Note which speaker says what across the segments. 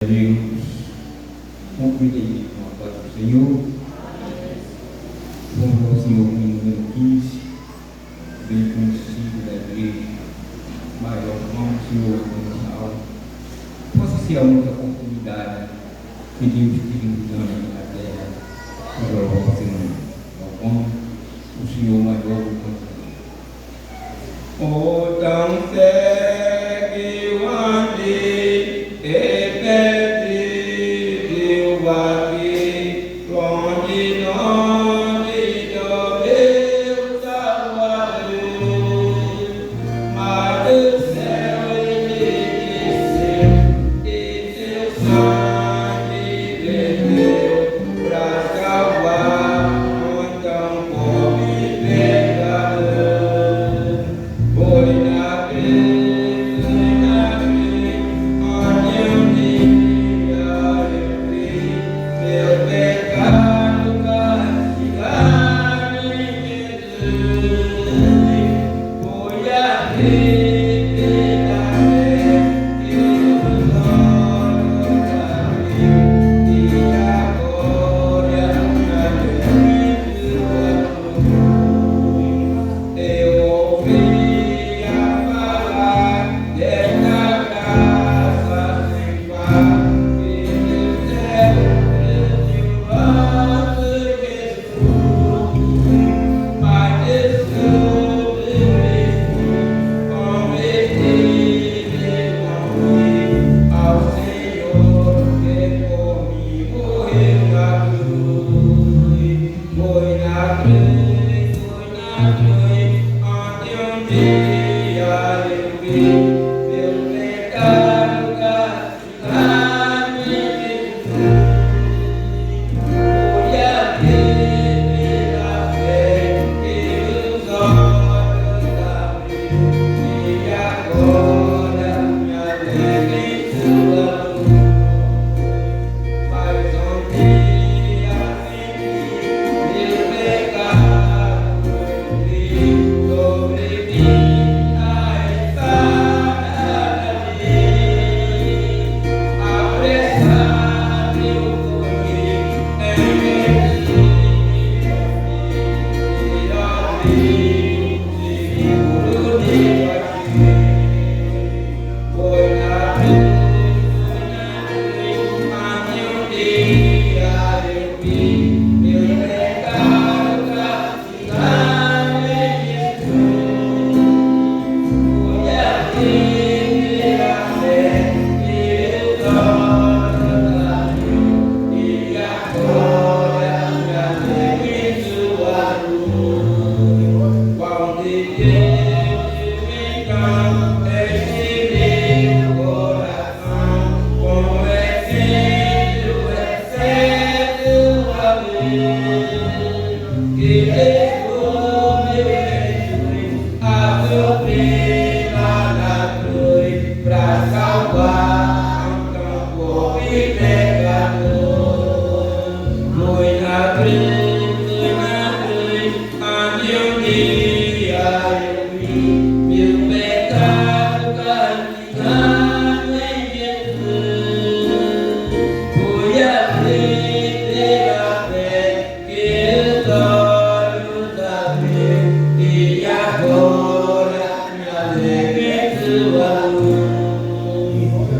Speaker 1: Deus, cumprirei com a paz do Senhor. Vamos ao Senhor com o número 15, bem conhecido da igreja, maior irmão, Senhor, da nossa alma. Possa ser a única oportunidade que Deus esteja nos dando na terra, agora vou fazer ao bom, o Senhor maior do mundo. Oh, tão segue o andei,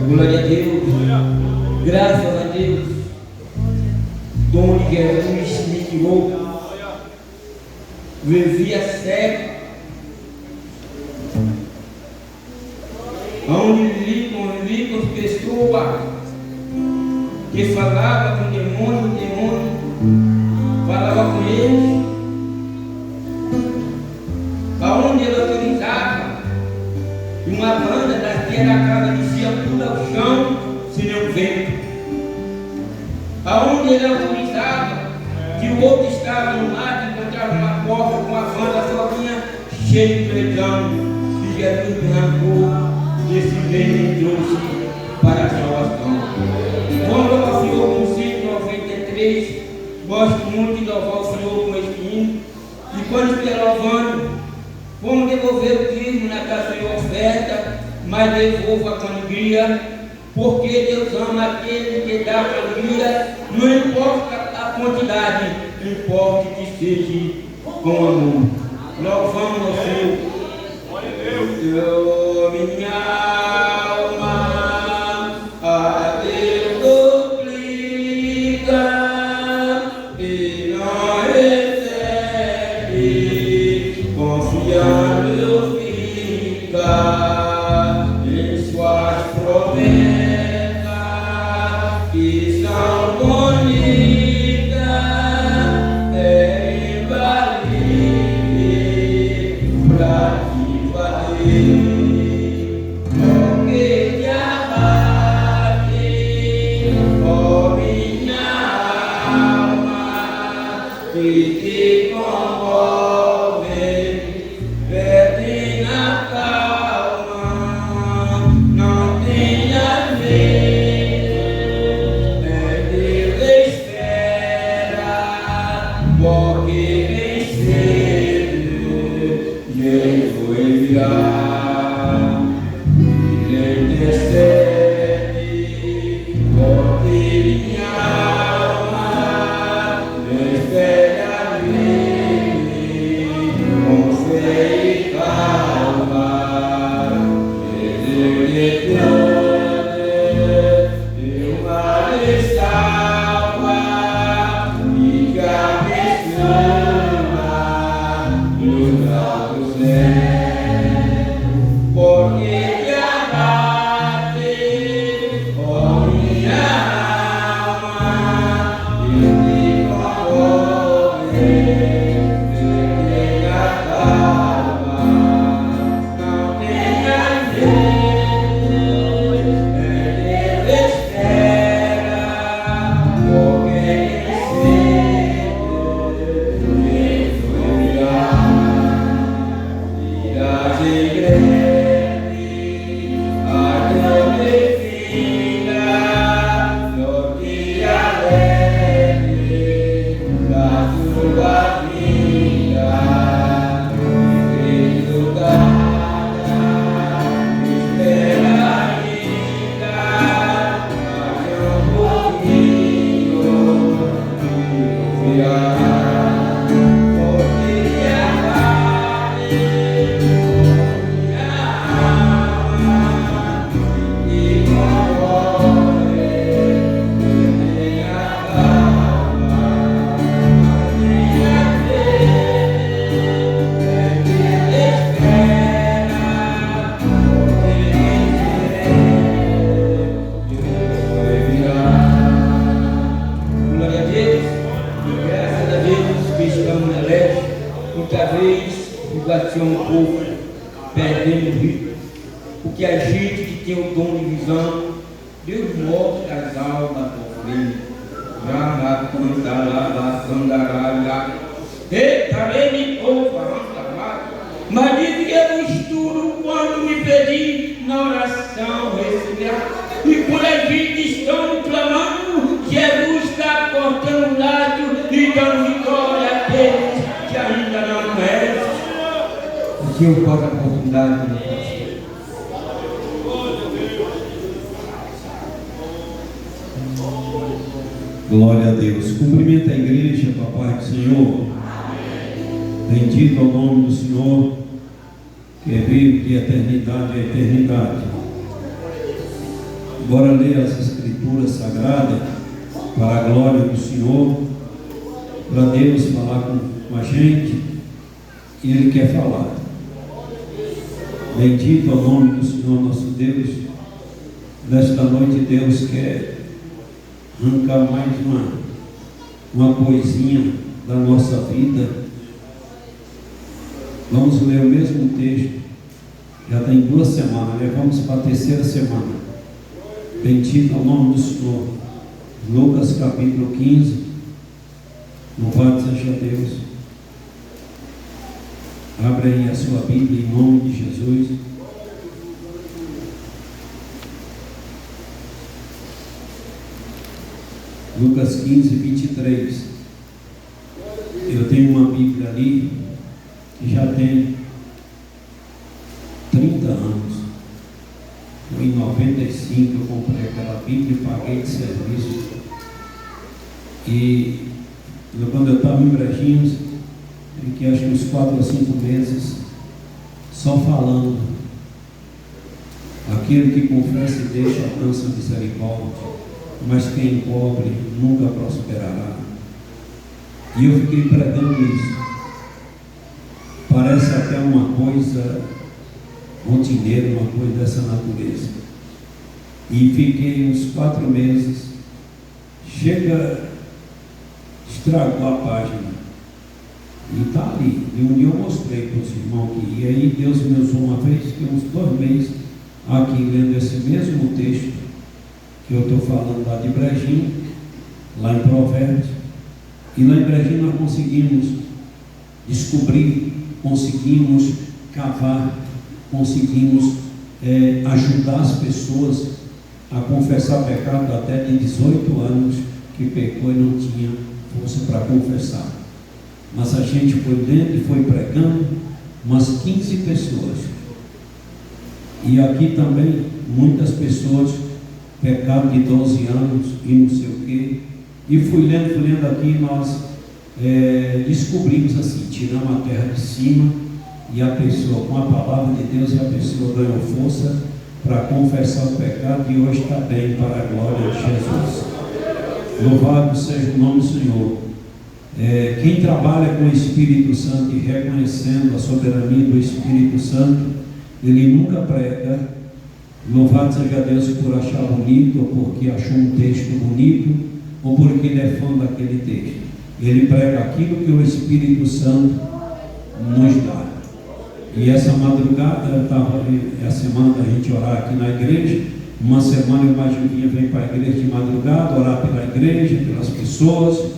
Speaker 1: glória a Deus, graças a Deus, Dom Jesus me tirou, vivia cego, onde convivi com as pessoas que falavam com o demônio falava com eles, aonde ele autorizava, uma banda daqui da casa descia tudo ao chão, sem nenhum vento. Aonde ele autorizava, que o outro estava no mato, encontrava uma porta com a banda sozinha, cheia de predão, e Jesus me arrancou desse meio e trouxe para a salvação. Vamos louvar o Senhor com o Salmo 93. Gosto muito de louvar o Senhor com este hino. E quando estiver louvando, vamos devolver o dízimo na casa de oferta, mas devolva com alegria, porque Deus ama aquele que dá alegria, não importa a quantidade, importa que seja com amor. Louvamos ao Senhor. Minha alma a Deus suplica e não recebe, confiando fica em suas promessas que são bonitas, é infalível pra te valer. Porque te abate, ó minha alma, que te comove, pede na calma, não tenha medo, Deus espera, porque vencer, Jesus virá. Ele intercede, porque minha alma espera nele, com fé e calma. Ele e o mar salva, e que abençoa nos altos céus. Porque te abate, ó minha alma, e te comove, tenha calma, não tenha medo, Ele espera, porque cedo Jesus virá. Irás em grande, a grande vida, sorrir alegre da sua vida, exultada, espera ainda, mais um pouquinho, confiará, porque te abate, minha alma, e comove, tenha calma, tenha medo, Ele espera, porque Jesus virá. Glória a Deus, graças a Deus que estamos alegres, muitas vezes ficação um pouco perdendo o ritmo, porque a gente que tem o dom de visão, Deus mostra as almas por frente. Mas diz que eu estudo quando me pedir na oração receberá. E por a gente estão clamando, Jesus está cortando o lado e dando vitória àqueles que ainda não conhecem. Que eu possa a oportunidade de meu pastor.
Speaker 2: Glória a Deus. Cumprimenta a igreja, papai do Senhor. Bendito é o nome do Senhor, que é vivo de eternidade a eternidade. Bora ler as Escrituras Sagradas para a glória do Senhor, para Deus falar com a gente, e Ele quer falar. Bendito é o nome do Senhor nosso Deus. Nesta noite Deus quer arrancar mais uma coisinha da nossa vida. Vamos ler o mesmo texto. Já tem 2 semanas, né? Vamos para a 3ª semana. Bendito é o nome do Senhor. Lucas capítulo 15. Louvado seja Deus. Abre aí a sua Bíblia em nome de Jesus. Lucas 15, 23. Eu tenho uma Bíblia ali que já tem 30 anos. Em 95 eu comprei Bíblia e paguei de serviço. E quando eu estava em Brejinhos, fiquei acho que uns 4 ou 5 meses só falando. Aquele que confessa e deixa alcança misericórdia, mas quem encobre nunca prosperará. E eu fiquei pregando isso. Parece até uma coisa rotineira, uma coisa dessa natureza. E fiquei uns 4 meses. Estragou a página. E está ali. E um dia eu mostrei para os irmãos aqui. E aí Deus me usou uma vez, que uns 2 meses, aqui lendo esse mesmo texto que eu estou falando lá de Brejinho, lá em Provérbios. E lá em Brejinho nós conseguimos descobrir, conseguimos cavar, conseguimos ajudar as pessoas a confessar pecado até de 18 anos que pecou e não tinha força para confessar. Mas a gente foi lendo e foi pregando umas 15 pessoas. E aqui também muitas pessoas, pecado de 12 anos e não sei o quê. E fui lendo aqui, nós descobrimos assim, tiramos a terra de cima e a pessoa, com a palavra de Deus, a pessoa ganhou força para confessar o pecado e hoje está bem, para a glória de Jesus. Louvado seja o nome do Senhor. Quem trabalha com o Espírito Santo e reconhecendo a soberania do Espírito Santo, ele nunca prega, louvado seja Deus por achar bonito, ou porque achou um texto bonito, ou porque ele é fã daquele texto. Ele prega aquilo que o Espírito Santo nos dá. E essa madrugada, a semana da gente orar aqui na igreja, uma semana eu mais vem para a igreja de madrugada, orar pela igreja, pelas pessoas,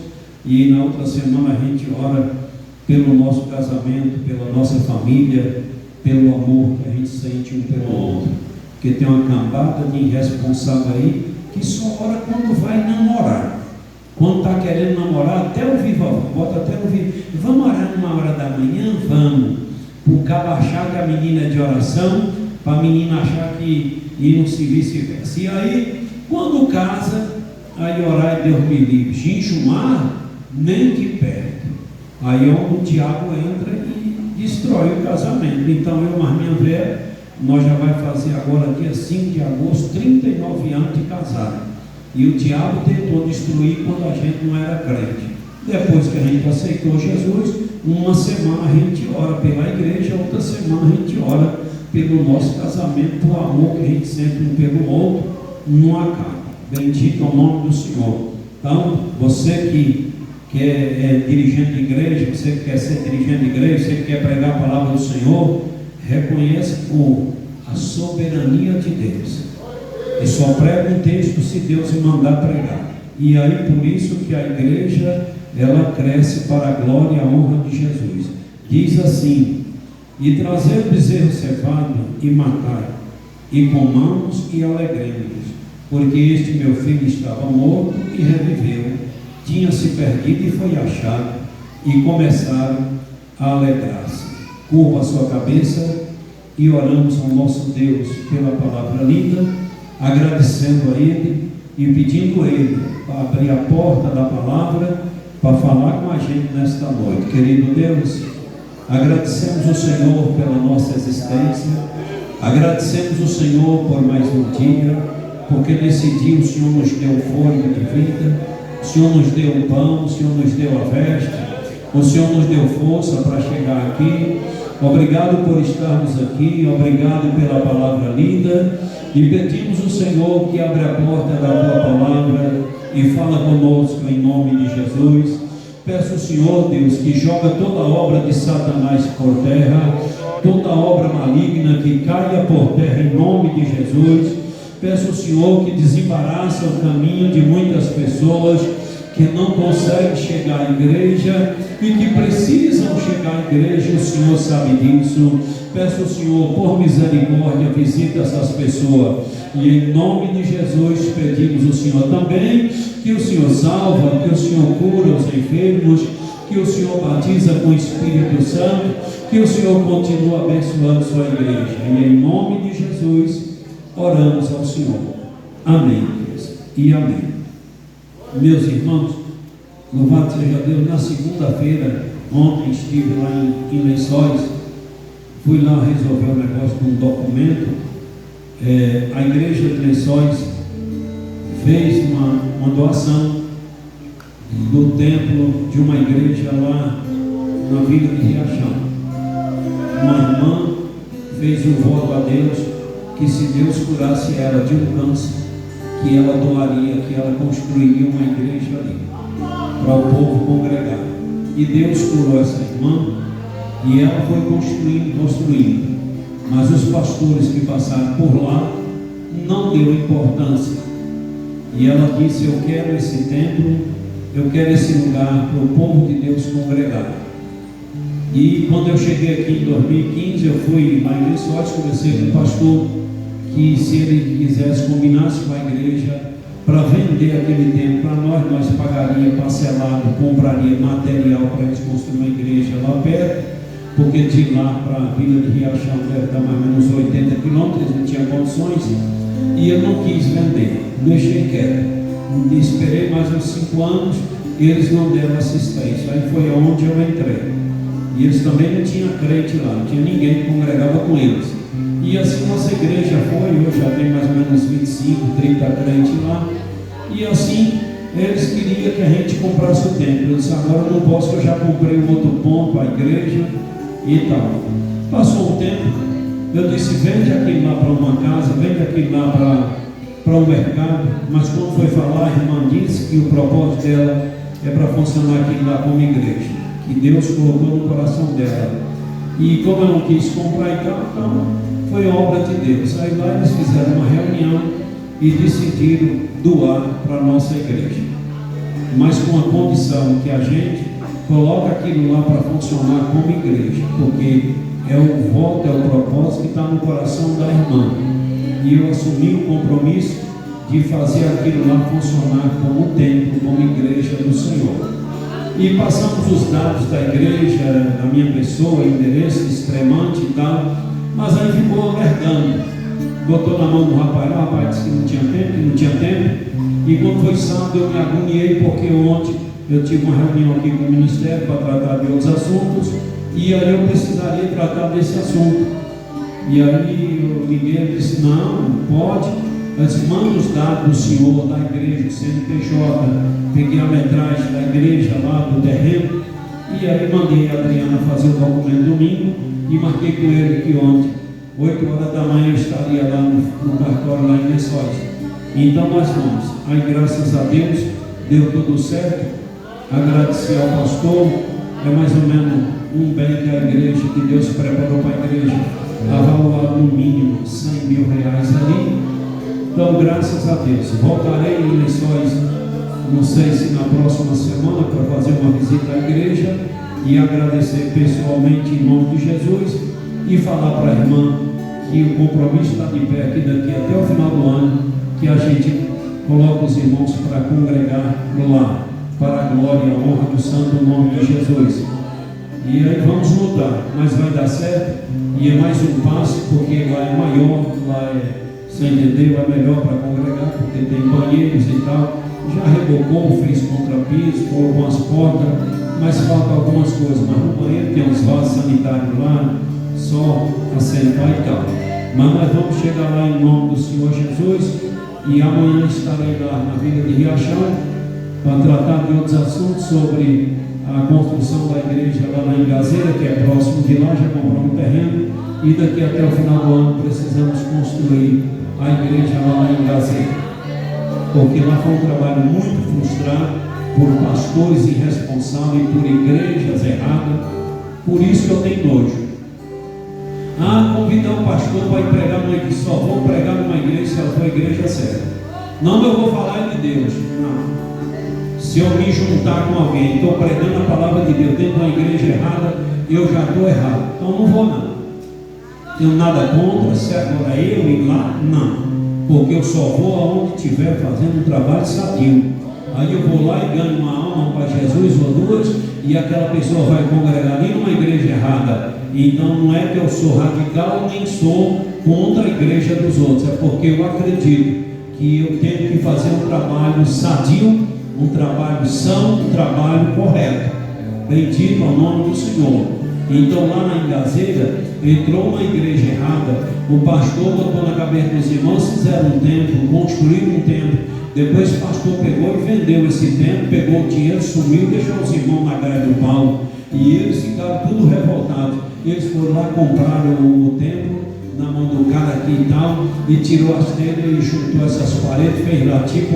Speaker 2: e na outra semana a gente ora pelo nosso casamento, pela nossa família, pelo amor que a gente sente um pelo outro. Porque tem uma cambada de irresponsável aí que só ora quando vai namorar. Quando está querendo namorar, até o vivo, bota até no vivo. Vamos orar 1h da manhã? Vamos. Por cabo achar que a menina é de oração, para a menina achar que e não se vice-versa. E aí, quando casa, aí orar e Deus me livre. Jejumar, nem de perto. Aí é onde o diabo entra e destrói o casamento. Então eu, mais minha velha, nós já vai fazer agora, dia 5 de agosto, 39 anos de casado. E o diabo tentou destruir quando a gente não era crente. Depois que a gente aceitou Jesus, uma semana a gente ora pela igreja, outra semana a gente ora pelo nosso casamento, o amor que a gente sente um pelo outro, não acaba. Bendito é o nome do Senhor. Então, você que é dirigente de igreja, você que quer ser dirigente de igreja, você que quer pregar a palavra do Senhor, reconheça a soberania de Deus. E só prega um texto se Deus me mandar pregar. E aí por isso que a igreja, ela cresce para a glória e a honra de Jesus. Diz assim: e trazer o bezerro cevado e matai, e comamos e alegremos, porque este meu filho estava morto e reviveu, tinha se perdido e foi achado, e começaram a alegrar-se. Curva a sua cabeça e oramos ao nosso Deus pela palavra linda, agradecendo a Ele e pedindo a Ele para abrir a porta da palavra, para falar com a gente nesta noite. Querido Deus, agradecemos o Senhor pela nossa existência, agradecemos o Senhor por mais um dia, porque nesse dia o Senhor nos deu fôlego de vida, o Senhor nos deu o pão, o Senhor nos deu a veste, o Senhor nos deu força para chegar aqui. Obrigado por estarmos aqui, obrigado pela palavra linda, e pedimos ao Senhor que abra a porta da tua palavra e fala conosco em nome de Jesus. Peço ao Senhor, Deus, que joga toda obra de Satanás por terra, toda obra maligna que caia por terra em nome de Jesus. Peço ao Senhor que desembaraça o caminho de muitas pessoas que não conseguem chegar à igreja e que precisam chegar à igreja, o Senhor sabe disso. Peço ao Senhor, por misericórdia, visita essas pessoas, e em nome de Jesus pedimos ao Senhor também que o Senhor salva, que o Senhor cura os enfermos, que o Senhor batiza com o Espírito Santo, que o Senhor continua abençoando sua igreja, e em nome de Jesus oramos ao Senhor. Amém. e amém. Meus irmãos, louvado seja Deus, na segunda-feira, ontem estive lá em Lençóis, fui lá resolver um negócio de um documento. A igreja de Lençóis fez uma doação do templo de uma igreja lá na Vila de Riachão. Uma irmã fez um voto a Deus que se Deus curasse ela de um câncer, que ela doaria, que ela construiria uma igreja ali para o povo congregar. E Deus curou essa irmã e ela foi construindo. Mas os pastores que passaram por lá não deu importância. E ela disse: eu quero esse templo, eu quero esse lugar para o povo de Deus congregar. E quando eu cheguei aqui em 2015, eu fui lá em Lençóis, conversei com o pastor, que se ele quisesse, combinasse com a igreja para vender aquele templo para nós pagaria parcelado, compraria material para eles construir uma igreja lá perto, porque de lá para a Vila de Riachão deve dar mais ou menos 80 quilômetros, não tinha condições, e eu não quis vender, deixei quieto. Esperei mais uns 5 anos, eles não deram assistência, aí foi onde eu entrei. E eles também não tinham crente lá, não tinha ninguém que congregava com eles. E assim nossa igreja foi, hoje já tem mais ou menos 25, 30 crentes lá. E assim eles queriam que a gente comprasse o templo. Eu disse: agora eu não posso, que eu já comprei um outro ponto, a igreja e tal. Passou um tempo, eu disse: vende aquilo lá para uma casa, vende aquilo lá para um mercado. Mas quando foi falar, a irmã disse que o propósito dela é para funcionar aquilo lá como igreja, que Deus colocou no coração dela. E como eu não quis comprar e tal, então foi obra de Deus. Aí lá eles fizeram uma reunião e decidiram doar para a nossa igreja, mas com a condição que a gente coloca aquilo lá para funcionar como igreja, porque é o voto, é o propósito que está no coração da irmã. E eu assumi o compromisso de fazer aquilo lá funcionar como templo, como igreja do Senhor. E passamos os dados da igreja, da minha pessoa, endereço, extremante e tal, mas aí ficou alertando. Botou na mão do rapaz, o rapaz disse que não tinha tempo, e quando foi sábado eu me agoniei, porque ontem eu tive uma reunião aqui com o ministério para tratar de outros assuntos, e aí eu precisaria tratar desse assunto. E aí eu liguei e disse: não pode. Eu disse: manda os dados do senhor, da igreja, do CNPJ, peguei a metragem da igreja lá, do terreno, e aí mandei a Adriana fazer o documento domingo, e marquei com ele que ontem, 8 horas da manhã, eu estaria lá no cartório, lá em Lençóis. Então nós vamos. Aí graças a Deus, deu tudo certo. Agradecer ao pastor, é mais ou menos um bem que a igreja, que Deus preparou para a igreja, avaliado no mínimo 100 mil reais ali. Então, graças a Deus, voltarei em Lençóis, não sei se na próxima semana, para fazer uma visita à igreja e agradecer pessoalmente em nome de Jesus e falar para a irmã que o compromisso está de pé aqui daqui até o final do ano, que a gente coloca os irmãos para congregar lá, para a glória e a honra do santo nome de Jesus. E aí vamos lutar, mas vai dar certo, e é mais um passo, porque lá é maior, lá você entendeu, é melhor para congregar, porque tem banheiros e tal. Já rebocou, fez contrapiso, colocou as portas, mas falta algumas coisas. Mas no banheiro tem uns vasos sanitários lá, só assentar e tal. Mas nós vamos chegar lá em nome do Senhor Jesus, e amanhã estarei lá na Vila de Riachão para tratar de outros assuntos sobre a construção da igreja lá na Engazeira, que é próximo de lá. Já compramos um terreno, e daqui até o final do ano precisamos construir a igreja lá na Engazeira, porque lá foi um trabalho muito frustrado por pastores irresponsáveis, por igrejas erradas. Por isso que eu tenho nojo. Convidar o pastor para ir pregar numa igreja, só vou pregar numa igreja se ela for a igreja certa. Não, eu vou falar de Deus. Não. Se eu me juntar com alguém, estou pregando a palavra de Deus dentro de uma igreja errada, eu já estou errado. Então não vou não. Tenho nada contra, se agora eu ir lá, não. Porque eu só vou aonde estiver fazendo um trabalho sadio. Aí eu vou lá e ganho uma alma para Jesus ou duas, e aquela pessoa vai congregar ali numa igreja errada. Então não é que eu sou radical, nem sou contra a igreja dos outros, é porque eu acredito que eu tenho que fazer um trabalho sadio, um trabalho são, um trabalho correto. Bendito ao nome do Senhor. Então lá na Engazeira entrou uma igreja errada, o pastor botou na cabeça dos irmãos, fizeram um templo, construíram um templo, depois o pastor pegou e vendeu esse templo, pegou o dinheiro, sumiu, deixou os irmãos na gaia do pau, e eles ficaram tudo revoltados. Eles foram lá, compraram o templo na mão do cara aqui e tal, e tirou as telhas e juntou essas paredes, fez lá tipo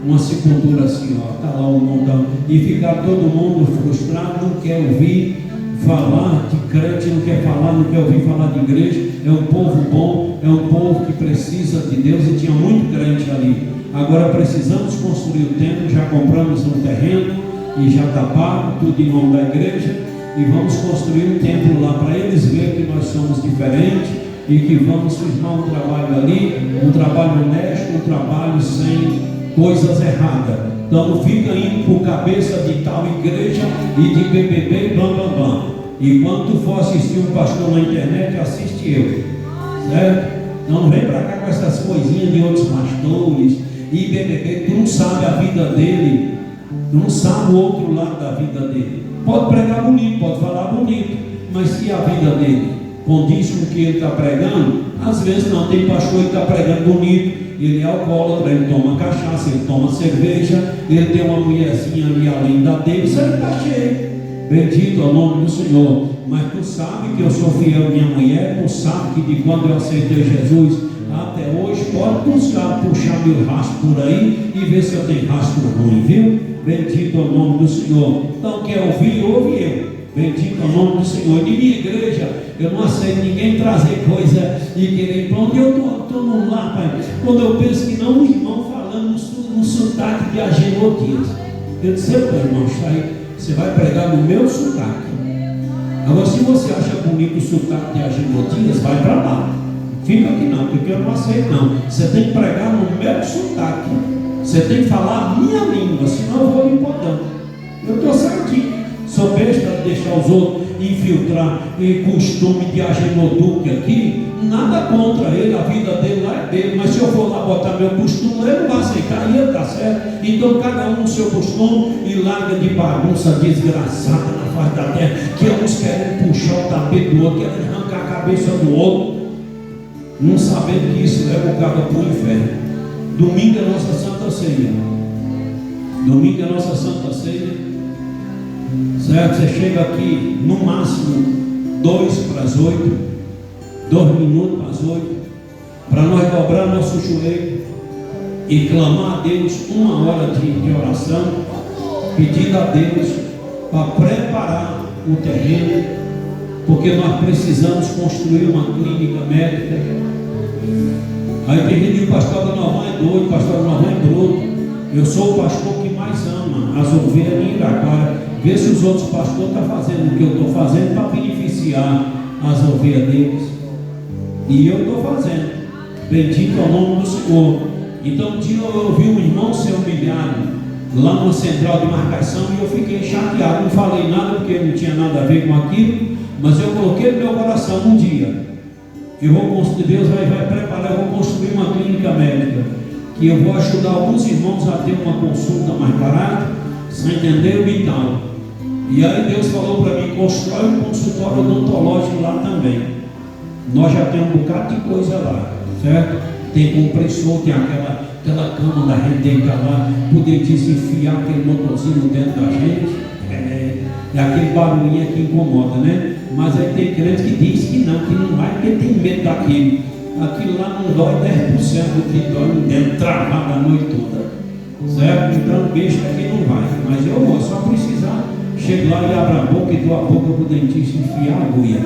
Speaker 2: uma sepultura assim, ó, tá lá um montão, e ficaram todo mundo frustrado, não quer ouvir falar de crente, não quer falar, não quer ouvir falar de igreja. É um povo bom, é um povo que precisa de Deus, e tinha muito crente ali. Agora precisamos construir o templo, já compramos um terreno e já está pago, tudo em nome da igreja, e vamos construir um templo lá para eles verem que nós somos diferentes e que vamos firmar um trabalho ali, um trabalho honesto, um trabalho sem coisas erradas. Então não fica indo por cabeça de tal igreja e de BBB e blá blá blá. E quando tu for assistir um pastor na internet, assiste eu, certo? Então não vem para cá com essas coisinhas de outros pastores e BBB. Tu não sabe a vida dele, tu não sabe o outro lado da vida dele. Pode pregar bonito, pode falar bonito, mas se a vida dele condiz com o que ele está pregando, às vezes não. Tem pastor que está pregando bonito, ele é alcoólatra, ele toma cachaça, ele toma cerveja, ele tem uma mulherzinha ali além da dele, isso aí está cheio. Bendito ao nome do Senhor. Mas tu sabe que eu sou fiel à minha mulher, tu sabe que de quando eu aceitei Jesus até hoje, pode buscar, puxar meu rastro por aí e ver se eu tenho rastro ruim, viu? Bendito ao nome do Senhor. Então quer ouvir, ouve eu. Bendito ao nome do Senhor. De minha igreja, eu não aceito ninguém trazer coisa e querer ir para onde eu estou no lar, pai. Quando eu penso que não, um irmão falando no sotaque de Agenotias. Eu disse, meu irmão, está aí, você vai pregar no meu sotaque. Agora, se você acha bonito o sotaque de Agenotias, vai para lá. Fica aqui não, porque eu não aceito não. Você tem que pregar no meu sotaque. Você tem que falar a minha língua, senão eu vou lhe botando. Eu estou certinho. Sou besta de deixar os outros infiltrar em costume de agenoduque aqui. Nada contra ele, a vida dele lá é dele. Mas se eu for lá botar meu costume, ele não vai aceitar e ele está certo. Então cada um no seu costume e larga de bagunça desgraçada na face da terra. Que uns querem puxar o tapete do outro, querem arrancar a cabeça do outro, não sabendo que isso leva o cara para o inferno. Domingo é nossa Santa Ceia. Domingo é nossa Santa Ceia. Certo? Você chega aqui no máximo 2 para as 8, 2 minutos para as 8, para nós dobrar nosso joelho e clamar a Deus 1 hora de oração, pedindo a Deus para preparar o terreno, porque nós precisamos construir uma clínica médica. Aí tem gente que o pastor da Norvã é doido, o pastor da Norvã é bruto. Eu sou o pastor que mais ama as ovelhas de Iraquara. Vê se os outros pastores estão fazendo o que eu estou fazendo para beneficiar as ovelhas deles. E eu estou fazendo. Bendito ao nome do Senhor. Então um dia eu ouvi um irmão ser humilhado lá numa central de marcação e eu fiquei chateado. Não falei nada porque não tinha nada a ver com aquilo, mas eu coloquei no meu coração um dia. Deus vai preparar, eu vou construir uma clínica médica, que eu vou ajudar alguns irmãos a ter uma consulta mais barata, sem entender e tal. E aí Deus falou para mim, constrói um consultório odontológico lá também. Nós já temos um bocado de coisa lá, certo? Tem compressor, tem aquela cama da gente deitar lá, poder desenfiar aquele motorzinho dentro da gente. É aquele barulhinho que incomoda, né? Mas aí tem crente que diz que não vai, porque tem medo daquilo. Aquilo lá não dói 10% do que dói dentro, travado a noite toda. Certo? Então besta aqui não vai. Mas eu vou, só precisar. Chego lá e abro a boca e dou a boca para o dentista enfiar a agulha.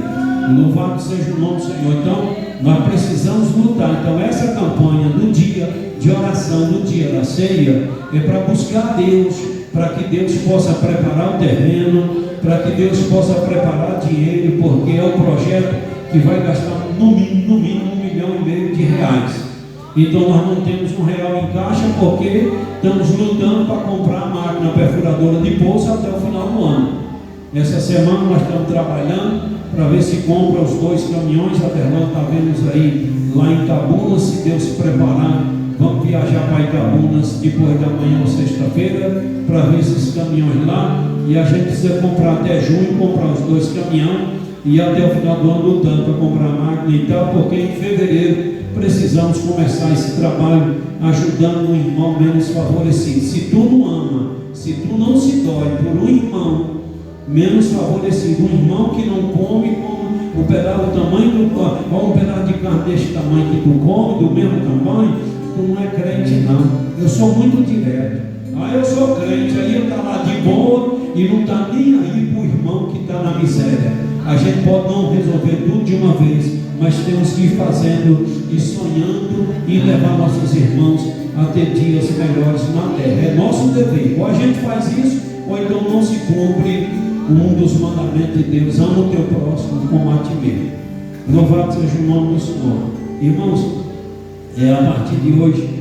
Speaker 2: Louvado seja o nome do Senhor. Então, nós precisamos lutar. Então, essa campanha do dia de oração, do dia da ceia, é para buscar Deus, para que Deus possa preparar o terreno, para que Deus possa preparar dinheiro, porque é um projeto que vai gastar no mínimo R$1,5 milhão. Então nós não temos R$1 em caixa, porque estamos lutando para comprar a máquina perfuradora de poço até o final do ano. Essa semana nós estamos trabalhando para ver se compra os 2 caminhões. A Terlão está vendo isso aí lá em Tabuna. Se Deus se preparar, Vamos viajar para Itaúnas depois da manhã ou sexta-feira para ver esses caminhões lá. E a gente precisa comprar até junho, comprar os 2 caminhões e até o final do ano lutando para comprar a máquina e tal, porque em fevereiro precisamos começar esse trabalho ajudando um irmão menos favorecido. Se tu não ama, se tu não se dói por um irmão menos favorecido, um irmão que não come um pedaço do tamanho um pedaço de carne desse tamanho que tu come, do mesmo tamanho, tu não é crente não. Eu sou muito direto. Eu sou crente, aí eu estou lá de boa e não está nem aí para o irmão que está na miséria. A gente pode não resolver tudo de uma vez, mas temos que ir fazendo e sonhando e levar nossos irmãos a ter dias melhores na terra. É nosso dever. Ou a gente faz isso, ou então não se cumpre um dos mandamentos de Deus: ama o teu próximo como a ti mesmo. Louvado seja o nome do Senhor. Irmãos, a partir de hoje,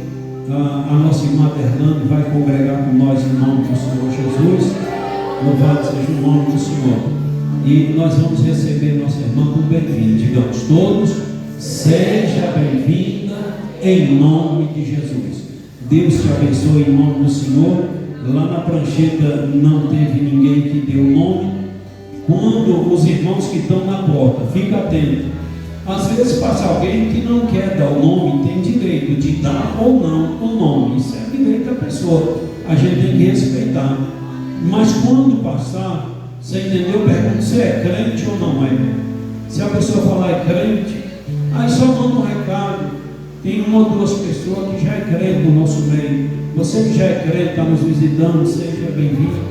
Speaker 2: a nossa irmã Fernanda vai congregar com nós em nome do Senhor Jesus. Louvado seja o nome do Senhor. E nós vamos receber nossa irmã com bem-vindo. Digamos todos: seja bem-vinda em nome de Jesus. Deus te abençoe em nome do Senhor. Lá na prancheta não teve ninguém que deu nome. Quando os irmãos que estão na porta, fica atento. Às vezes passa alguém que não quer dar o nome, tem direito de dar ou não o nome. Isso é direito da pessoa. A gente tem que respeitar. Mas quando passar, você entendeu? Pergunta se é crente ou não é. Se a pessoa falar é crente, aí só manda um recado. Tem uma ou duas pessoas que já é crente no nosso meio. Você que já é crente, está nos visitando, seja bem-vindo.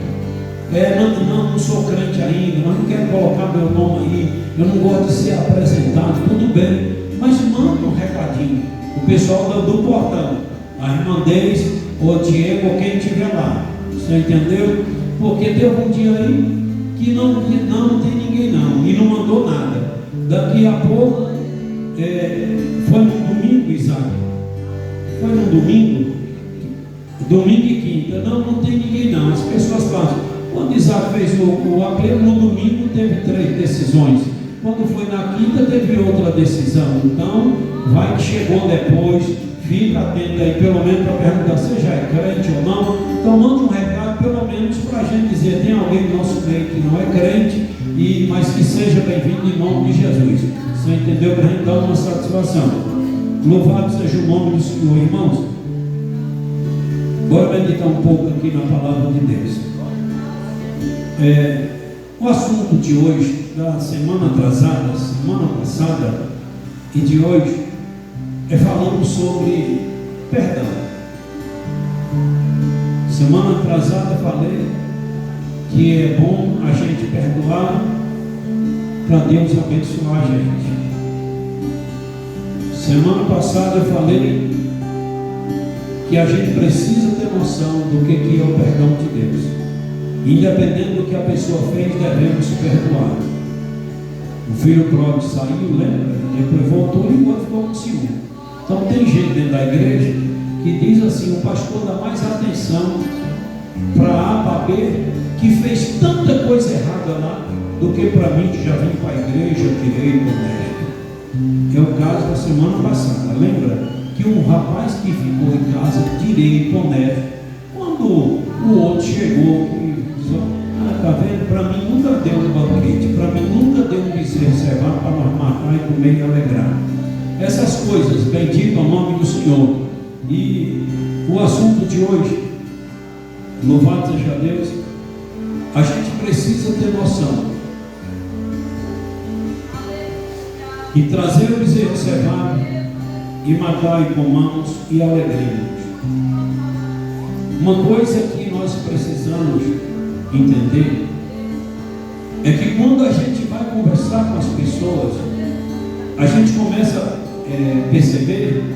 Speaker 2: Não sou crente ainda, mas não quero colocar meu nome aí. Eu não gosto de ser apresentado, tudo bem. Mas manda um recadinho. O pessoal do portão, a irmã Deise, ou Diego, ou quem estiver lá. Você entendeu? Porque teve um dia aí que não tem ninguém não, e não mandou nada. Daqui a pouco, foi no domingo, Isaac? Foi no domingo e quinta, não tem ninguém não. As pessoas falam, quando Isaac fez o apelo, no domingo teve 3 decisões, quando foi na quinta teve outra decisão. Então, vai que chegou depois, fica atento aí, pelo menos para perguntar se já é crente ou não. Então manda um recado, pelo menos para a gente dizer: tem alguém no nosso meio que não é crente, mas que seja bem-vindo em nome de Jesus. Você entendeu? Para a gente dar uma satisfação. Louvado seja o nome do Senhor, irmãos. Bora meditar um pouco aqui na palavra de Deus. O assunto de hoje, da semana atrasada, semana passada e de hoje, é falando sobre perdão. Semana atrasada falei que é bom a gente perdoar para Deus abençoar a gente. Semana passada eu falei que a gente precisa ter noção do que é o perdão de Deus. Independente do que a pessoa fez, devemos perdoar. O filho pródigo saiu, lembra? Depois voltou e agora ficou com ciúme. Então tem gente dentro da igreja que diz assim: o pastor dá mais atenção para A, para B, que fez tanta coisa errada lá, do que para mim, que já vim para a igreja direito, honesto. É o caso da semana passada. Lembra que um rapaz que ficou em casa direito, honesto, quando o outro chegou e disse: tá vendo? Para mim nunca deu um banquete, para mim nunca deu um bezerro cevado para nós matar e comer e alegrar. Essas coisas, bendito ao nome do Senhor. E o assunto de hoje, louvado seja Deus, a gente precisa ter noção e trazer o bezerro cevado e matar e comamos e alegremos. Uma coisa que nós precisamos entender é que quando a gente vai conversar com as pessoas, a gente começa a perceber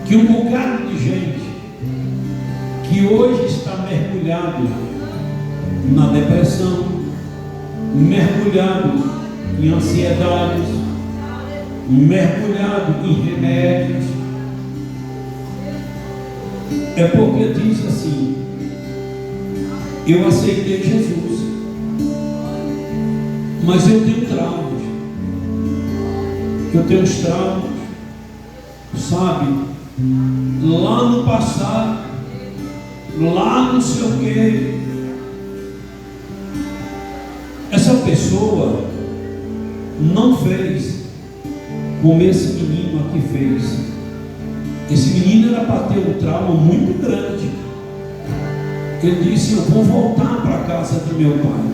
Speaker 2: que um bocado de gente que hoje está mergulhado na depressão, mergulhado em ansiedades, mergulhado em remédios, é porque diz assim: eu aceitei Jesus, mas eu tenho traumas, eu tenho os traumas, sabe? lá no passado, lá não sei o quê. Essa pessoa não fez como esse menino aqui fez. Esse menino era para ter um trauma muito grande. Ele disse: eu vou voltar para a casa de meu pai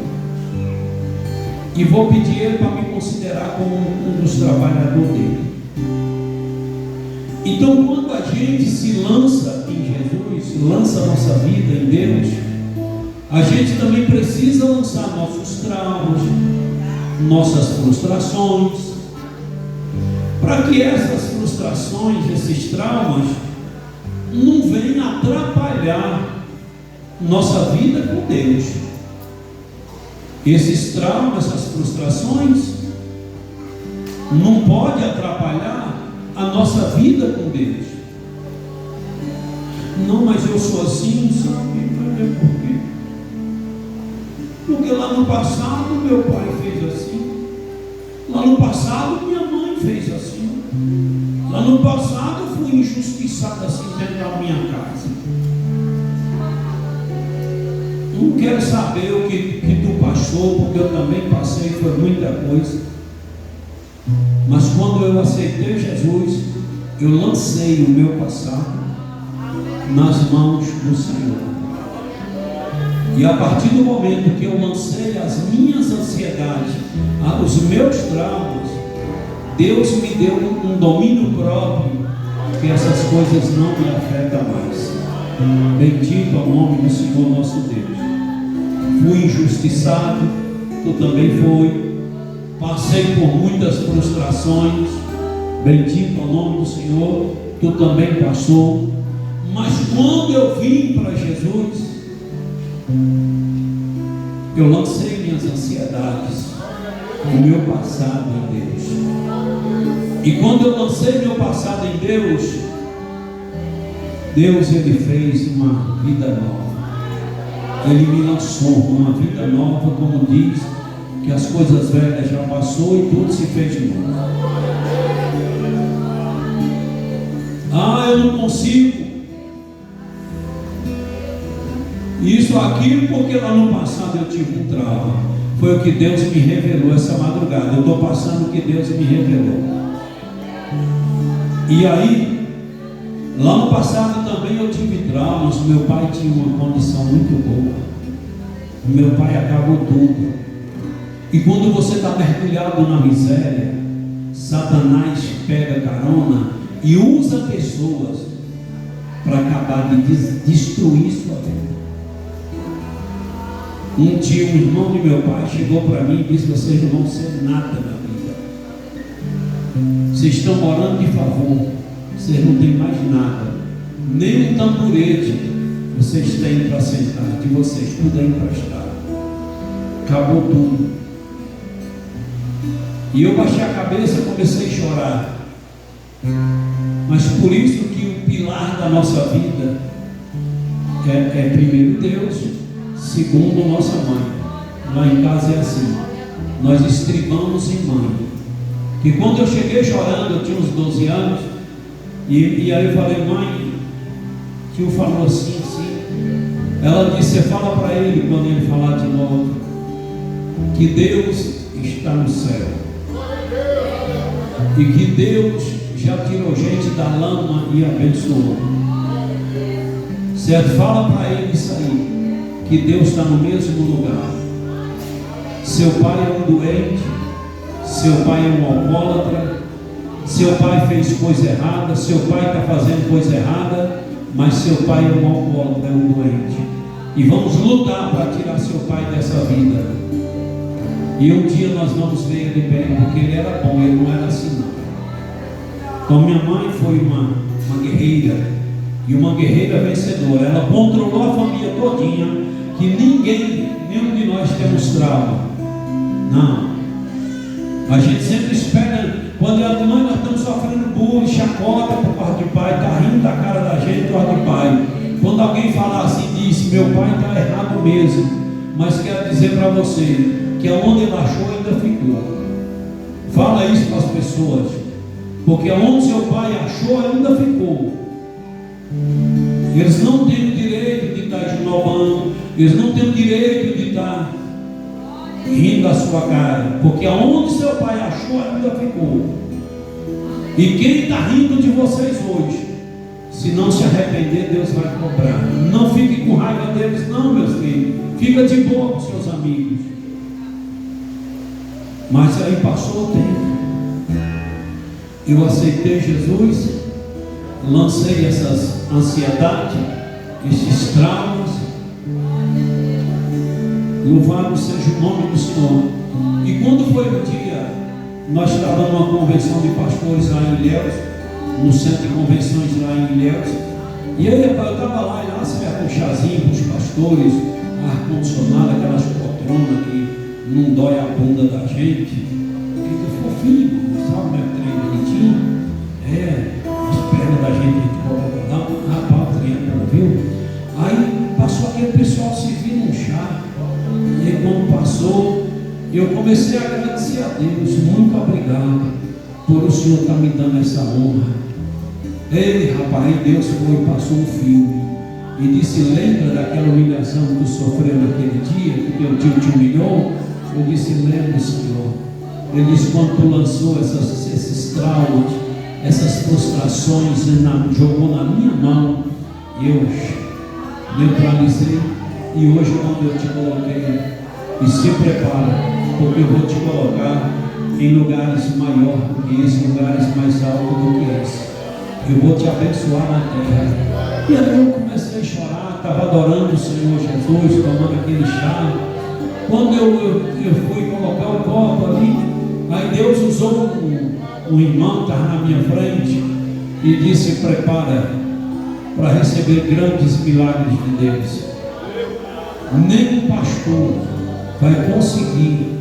Speaker 2: e vou pedir ele para me considerar como um dos trabalhadores dele. Então, quando a gente se lança em Jesus, lança a nossa vida em Deus, a gente também precisa lançar nossos traumas, nossas frustrações, para que essas frustrações, esses traumas, não venham atrapalhar nossa vida com Deus. Esses traumas, essas frustrações, não podem atrapalhar a nossa vida com Deus. Não, mas eu sou assim, sabe? Mas é por quê? Porque lá no passado meu pai fez assim, lá no passado minha mãe fez assim, lá no passado eu fui injustiçado assim dentro da minha casa. Não quero saber o que tu passou, porque eu também passei, foi muita coisa. Mas quando eu aceitei Jesus, eu lancei o meu passado nas mãos do Senhor. E a partir do momento que eu lancei as minhas ansiedades, os meus traumas, Deus me deu um domínio próprio, que essas coisas não me afetam mais. Bendito é o nome do Senhor nosso Deus. Fui injustiçado, tu também foi. Passei por muitas frustrações. Bendito é o nome do Senhor, tu também passou. Mas quando eu vim para Jesus, eu lancei minhas ansiedades, o meu passado em Deus. E quando eu lancei meu passado em Deus, Deus ele fez uma vida nova. Ele me lançou uma vida nova, como diz, que as coisas velhas já passou e tudo se fez de novo. Ah, eu não consigo isso, aquilo, porque lá no passado eu tive um trauma. Foi o que Deus me revelou essa madrugada. Eu estou passando o que Deus me revelou. E aí, lá no passado também eu tive traumas. Meu pai tinha uma condição muito boa. Meu pai acabou tudo. E quando você está mergulhado na miséria, Satanás pega carona e usa pessoas para acabar de destruir sua vida. Um tio, um irmão de meu pai, chegou para mim e disse: vocês não vão ser nada na vida. Vocês estão morando de favor. Vocês não têm mais nada. Nem um tamborete vocês têm para sentar. De vocês tudo é emprestado. Acabou tudo. E eu baixei a cabeça e comecei a chorar. Mas por isso que o pilar da nossa vida é primeiro Deus, segundo nossa mãe. Lá em casa é assim. Nós estribamos em mãe. Que quando eu cheguei chorando, eu tinha uns 12 anos. E aí eu falei: mãe, tio falou assim, assim. Ela disse: você fala para ele, quando ele falar de novo, que Deus está no céu. E que Deus já tirou gente da lama e abençoou. Certo? Fala para ele isso aí, que Deus está no mesmo lugar. Seu pai é um doente, seu pai é um alcoólatra, seu pai fez coisa errada, seu pai está fazendo coisa errada, mas seu pai é um alcoólatra, é um doente. E vamos lutar para tirar seu pai dessa vida. E um dia nós vamos ver ele bem, porque ele era bom, ele não era assim não. Então minha mãe foi uma guerreira, e uma guerreira vencedora. Ela controlou a família todinha, que ninguém, nenhum de nós temos trauma. Não. A gente sempre espera, quando a mãe, nós estamos sofrendo bullying, chacota por parte de pai, está rindo da cara da gente por parte de pai. Quando alguém falar assim, diz: meu pai está errado mesmo. Mas quero dizer para você, que aonde ele achou ainda ficou. Fala isso para as pessoas, porque aonde seu pai achou ainda ficou. Eles não têm o direito de estar esnobando, eles não têm o direito de estar rindo da sua cara, porque aonde seu pai achou, ainda ficou. E quem está rindo de vocês hoje, se não se arrepender, Deus vai cobrar. Não fique com raiva deles, não, meus filhos. Fica de boa com seus amigos. Mas aí passou o tempo. Eu aceitei Jesus, lancei essas ansiedades, esses traumas. Louvado seja o nome do Senhor. E quando foi o dia, nós estávamos numa convenção de pastores lá em Ilhéus, no centro de convenções lá em Ilhéus. E aí eu estava lá, e lá se leva um chazinho para os pastores, ar-condicionado, aquelas poltronas que não dói a bunda da gente. Ele é fofinho, sabe, né? Trem bonitinho. As pernas da gente, a gente coloca lá, rapaz, trem, viu? Aí passou aquele pessoal servindo um chá. E aí quando passou, eu comecei a agradecer a Deus. Muito obrigado por o Senhor estar me dando essa honra. Ei, rapaz, Deus foi, passou um filme e disse: lembra daquela humilhação que tu sofreu naquele dia, que teu tio te humilhou? Eu disse: lembra, Senhor. Ele disse: quando tu lançou esses traumas, essas frustrações, jogou na minha mão, eu neutralizei. E hoje, quando eu te coloquei, e se prepara, porque eu vou te colocar em lugares maiores do que esse, lugares mais altos do que esse. Eu vou te abençoar na terra. E aí eu comecei a chorar, estava adorando o Senhor Jesus, tomando aquele chá. Quando eu fui colocar o copo ali, aí Deus usou um irmão que estava na minha frente e disse: prepara para receber grandes milagres de Deus. Nenhum pastor vai conseguir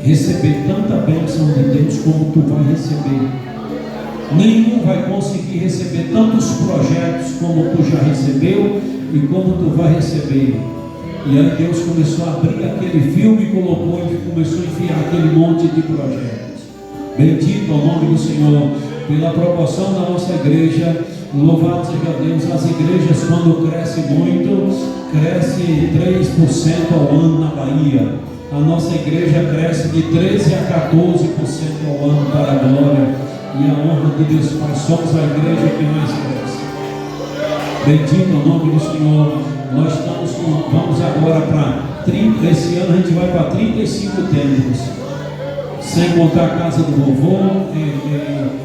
Speaker 2: receber tanta bênção de Deus como tu vai receber. Nenhum vai conseguir receber tantos projetos como tu já recebeu e como tu vai receber. E aí Deus começou a abrir aquele filme e colocou e começou a enfiar aquele monte de projetos. Bendito é o nome do Senhor pela proporção da nossa igreja. Louvado seja Deus. As igrejas, quando crescem muito, cresce 3% ao ano na Bahia. A nossa igreja cresce de 13% a 14% ao ano para a glória e a honra de Deus Pai. Somos a igreja que mais cresce. Bendito é o nome do Senhor. Nós vamos agora para 30. Esse ano a gente vai para 35 templos, sem contar a casa do vovô,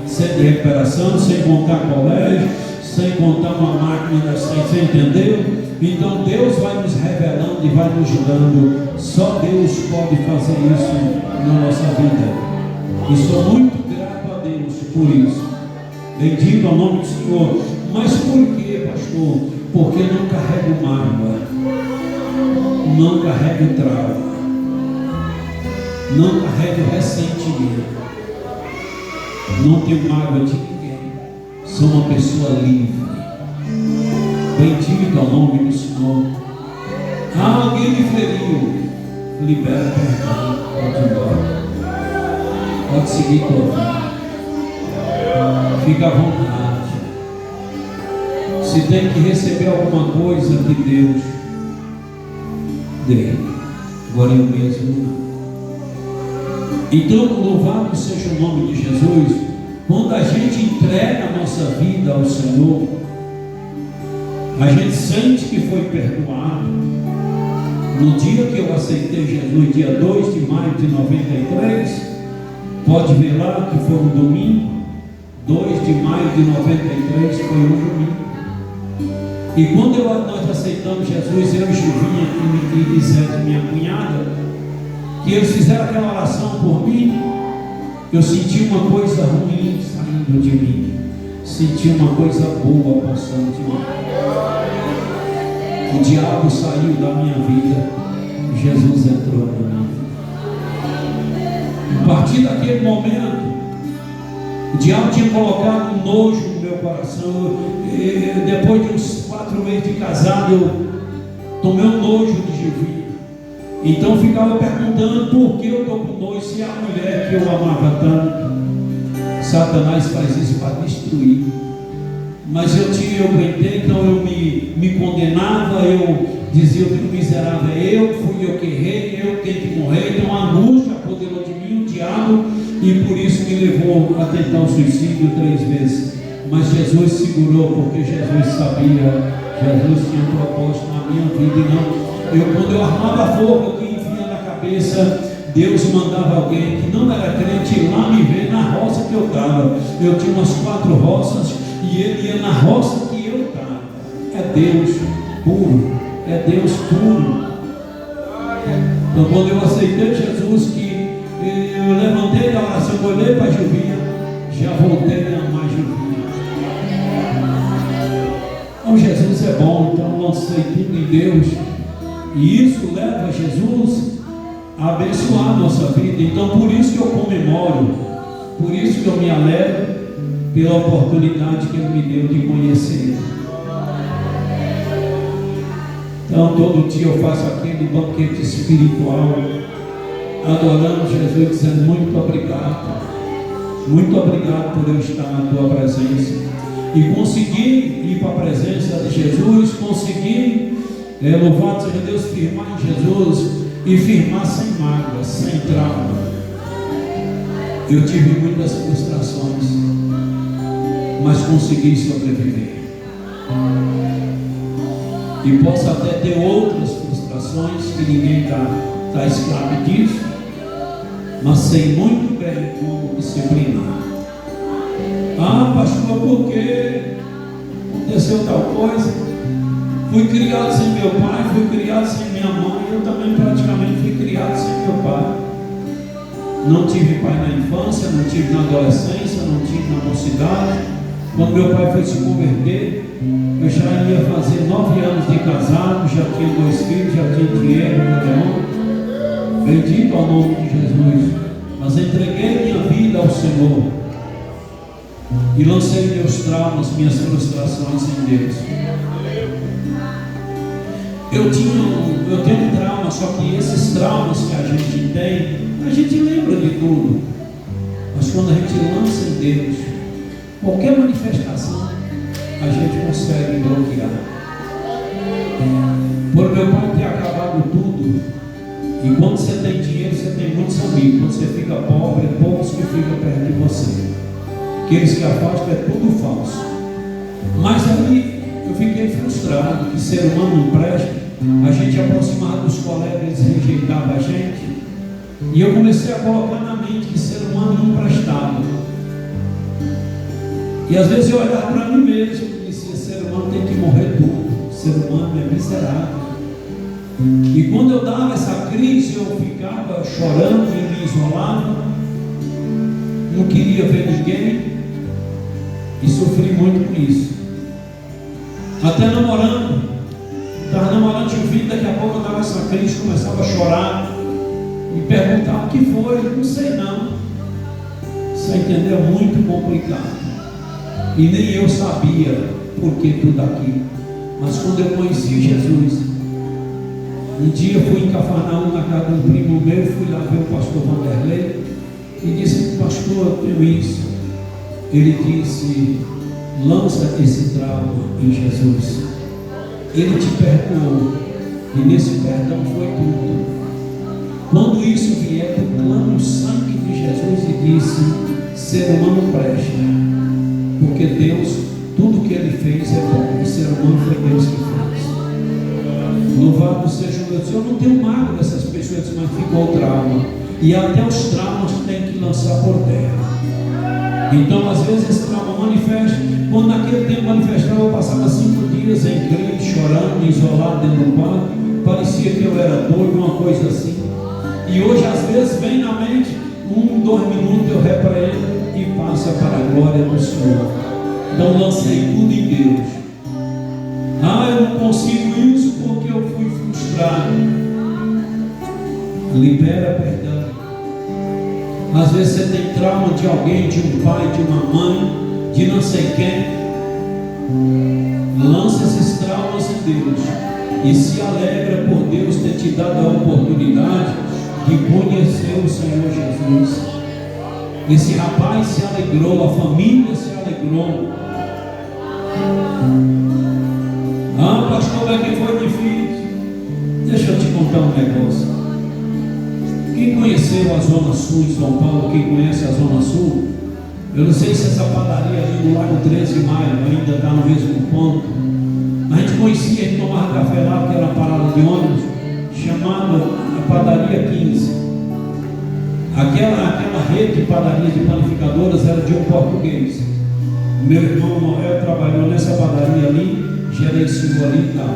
Speaker 2: centro de recuperação, sem contar colégio, sem contar uma máquina, você entendeu? Então Deus vai nos revelando e vai nos dando. Só Deus pode fazer isso na nossa vida. E sou muito grato a Deus por isso. Bendito é o nome do Senhor. Mas por que, pastor? Porque não carrego mágoa, não carrego trauma, não carrego ressentimento, não tenho mágoa de ninguém. Sou uma pessoa livre. Bendito é o nome do Senhor. Alguém me feriu, libera perdão, pode ir embora, pode seguir tua vida, fica à vontade. Se tem que receber alguma coisa de Deus, dê. Agora eu mesmo não. Então, louvado seja o nome de Jesus. Quando a gente entrega a nossa vida ao Senhor, a gente sente que foi perdoado. No dia que eu aceitei Jesus, dia 2 de maio de 93, pode ver lá que foi um domingo. 2 de maio de 93 foi um domingo. E quando nós aceitamos Jesus, eu e Chuvinha e Lisete, minha cunhada, que eles fizeram aquela oração por mim, eu senti uma coisa ruim saindo de mim, senti uma coisa boa passando de mim. O diabo saiu da minha vida, Jesus entrou na minha vida. A partir daquele momento, o diabo tinha colocado um nojo no meu coração. Depois de uns 4 meses de casado, eu tomei um nojo de Gilvinho. Então eu ficava perguntando por que eu estou com nojo, se a mulher que eu amava tanto. Satanás faz isso para destruir. mas eu aguentei, então eu me condenava, eu dizia que o miserável é eu, fui eu que errei, eu tenho que morrer. Então a angústia apoderou de mim, o diabo, e por isso me levou a tentar o suicídio 3 vezes. Mas Jesus segurou, porque Jesus sabia, Jesus tinha um propósito na minha vida. E não, quando eu armava fogo, eu vinha na cabeça, Deus mandava alguém que não era crente ir lá me ver na roça que eu estava. Eu tinha umas 4 roças e ele ia na roça que eu estava. É Deus puro, é Deus puro. Então quando eu aceitei Jesus, que eu levantei da oração, olhei para a Gilvinha, já voltei a amar a Gilvinha. Então Jesus é bom, então lancei tudo em Deus. E isso leva Jesus a abençoar a nossa vida. Então por isso que eu comemoro, por isso que eu me alegro pela oportunidade que Ele me deu de conhecer. Então todo dia eu faço aquele banquete espiritual, adorando Jesus, dizendo muito obrigado por eu estar na tua presença. E consegui ir para a presença de Jesus, consegui, louvado seja Deus, firmar em Jesus e firmar sem mágoa, sem trauma. Eu tive muitas frustrações, mas consegui sobreviver. E posso até ter outras frustrações que ninguém está escravo disso, mas sei muito bem como disciplinar. Ah, pastor, por que aconteceu tal coisa? Fui criado sem meu pai, fui criado sem minha mãe. Eu também praticamente fui criado sem meu pai. Não tive pai na infância, não tive na adolescência, não tive na mocidade. Quando meu pai foi se converter, eu já ia fazer 9 anos de casado, já tinha 2 filhos, já tinha dinheiro, bendito ao nome de Jesus. Mas entreguei minha vida ao Senhor e lancei meus traumas, minhas frustrações em Deus. Eu tenho trauma, só que esses traumas que a gente tem, a gente lembra de tudo, mas quando a gente lança em Deus, qualquer manifestação a gente consegue bloquear. Por meu pai ter acabado tudo, e quando você tem dinheiro, você tem muitos amigos. Quando você fica pobre, é poucos que ficam perto de você. Aqueles que afastam é tudo falso. Mas aí eu fiquei frustrado, que ser humano não presta. A gente aproximava dos colegas, eles rejeitavam a gente. E eu comecei a colocar na mente que ser humano não prestava. E às vezes eu olhava para mim mesmo e dizia: ser humano tem que morrer tudo. Ser humano é miserável. E quando eu dava essa crise, eu ficava chorando e me isolava. Não queria ver ninguém. E sofri muito com isso. Até namorando. Estava namorando de vida, daqui a pouco eu dava essa crise, começava a chorar. Me perguntava: o que foi? Eu não sei não. Você entendeu? Muito complicado. E nem eu sabia por que tudo aquilo. Mas quando eu conheci Jesus, um dia fui em Cafarnaum, na casa de um primo meu, fui lá ver o pastor Vanderlei e disse: pastor, eu tenho isso. Ele disse: lança esse trauma em Jesus. Ele te perdoou, e nesse perdão foi tudo. Quando isso vier, tu clama o sangue de Jesus e disse: ser humano presta, porque Deus, tudo que Ele fez é bom, o ser humano foi Deus que fez. Louvado seja o meu Deus. Eu não tenho mágoa dessas pessoas, mas ficou trauma, e até os traumas tem que lançar por terra. Então às vezes esse trauma manifesta. Quando naquele tempo manifestava, eu passava 5 dias em crise, chorando, isolado dentro do quarto. Parecia que eu era doido, uma coisa assim. E hoje às vezes vem na mente, 1, 2 minutos eu repreendo e passa para a glória do Senhor. Então lancei tudo em Deus. Ah, eu não consigo isso porque eu fui frustrado. Libera perdão. Às vezes você tem trauma de alguém, de um pai, de uma mãe, de não sei quem. Lança esses traumas em Deus e se alegra por Deus ter te dado a oportunidade de conhecer o Senhor Jesus. Esse rapaz se alegrou, a família se alegrou. Ah, pastor, como é que foi difícil? Deixa eu te contar um negócio. Quem conheceu a Zona Sul em São Paulo, quem conhece a Zona Sul, eu não sei se essa padaria ali do Lago 13 de Maio ainda está no mesmo ponto. A gente conhecia, a gente tomava café lá, que era uma parada de ônibus, chamada a Padaria 15. Aquela rede de padarias de panificadoras era de um português. Meu irmão Noel trabalhou nessa padaria ali, gerenciou ali e tal.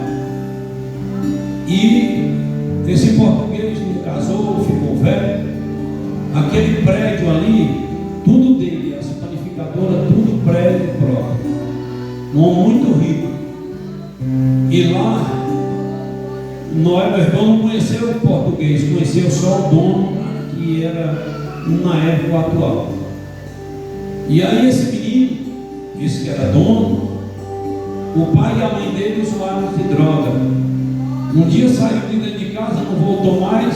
Speaker 2: E esse português não casou, ficou velho. Aquele prédio ali, tudo dele, essa panificadora, tudo prédio próprio. Um homem muito rico. E lá, Noel, meu irmão, não conheceu o português, conheceu só o dono, que era na época atual. E aí esse menino disse que era dono. O pai e a mãe dele usuários de droga. Um dia saiu de dentro de casa, não voltou mais.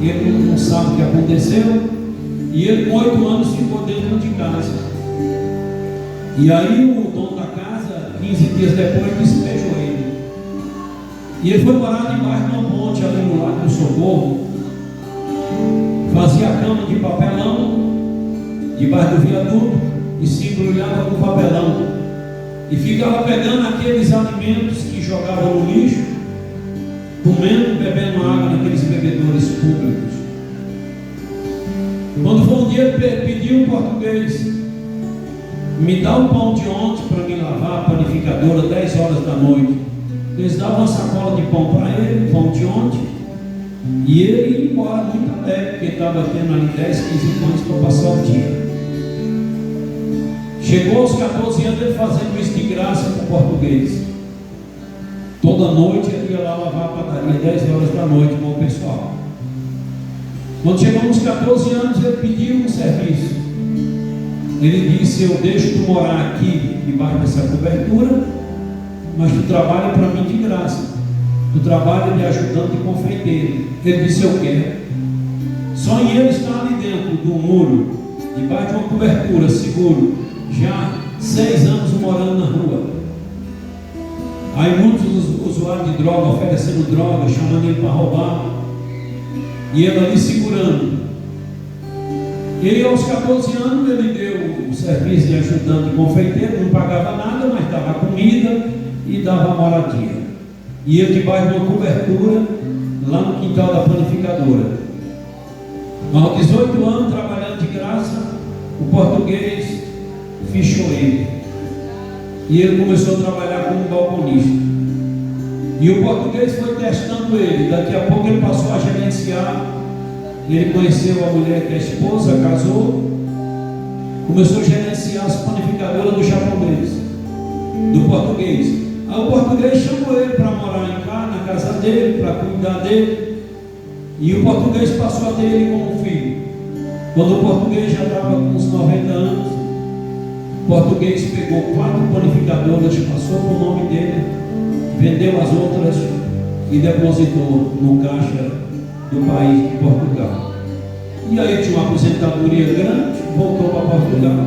Speaker 2: Ele não sabe o que aconteceu. E ele com 8 anos ficou dentro de casa. E aí o dono da casa, 15 dias depois, despejou ele. E ele foi morar debaixo de uma ponte ali no Lago do Socorro. Fazia a cama de papelão debaixo do viaduto e se embrulhava com papelão. E ficava pegando aqueles alimentos que jogavam no lixo, comendo, bebendo água naqueles bebedouros públicos. Quando foi um dia, ele pediu um português: me dá o pão de ontem para me lavar a panificadora 10 horas da noite. Eles davam uma sacola de pão para ele, pão de ontem, e ele ia embora muito alegre, porque estava tendo ali 10, 15 pães para passar o dia. Chegou aos 14 anos ele fazendo isso de graça para o português. Toda noite ele ia lá lavar a padaria 10 horas da noite com o pessoal. Quando chegou aos 14 anos ele pediu um serviço. Ele disse: eu deixo tu morar aqui debaixo dessa cobertura, mas tu trabalha para mim de graça. Tu trabalha de ajudante e confeiteiro. Ele disse: eu quero. Só em ele estar ali dentro do muro, debaixo de uma cobertura, seguro, já 6 anos morando na rua. Aí muitos usuários de droga oferecendo droga, chamando ele para roubar, e ele ali segurando. Ele aos 14 anos ele deu o serviço de ajudante e confeiteiro, não pagava nada, mas dava comida e dava moradia. E ele debaixo de uma cobertura lá no quintal da panificadora. Aos 18 anos, trabalhando de graça, o português fichou ele. E ele começou a trabalhar como balconista. E o português foi testando ele. Daqui a pouco ele passou a gerenciar. Ele conheceu a mulher que é esposa, casou. Começou a gerenciar as panificadoras do japonês, do português. Aí o português chamou ele para morar em casa, na casa dele, para cuidar dele. E o português passou a ter ele como filho. Quando o português já estava com uns 90 anos, o português pegou 4 panificadoras, passou com o nome dele, vendeu as outras e depositou no caixa do país de Portugal. E aí tinha uma aposentadoria grande, voltou para Portugal.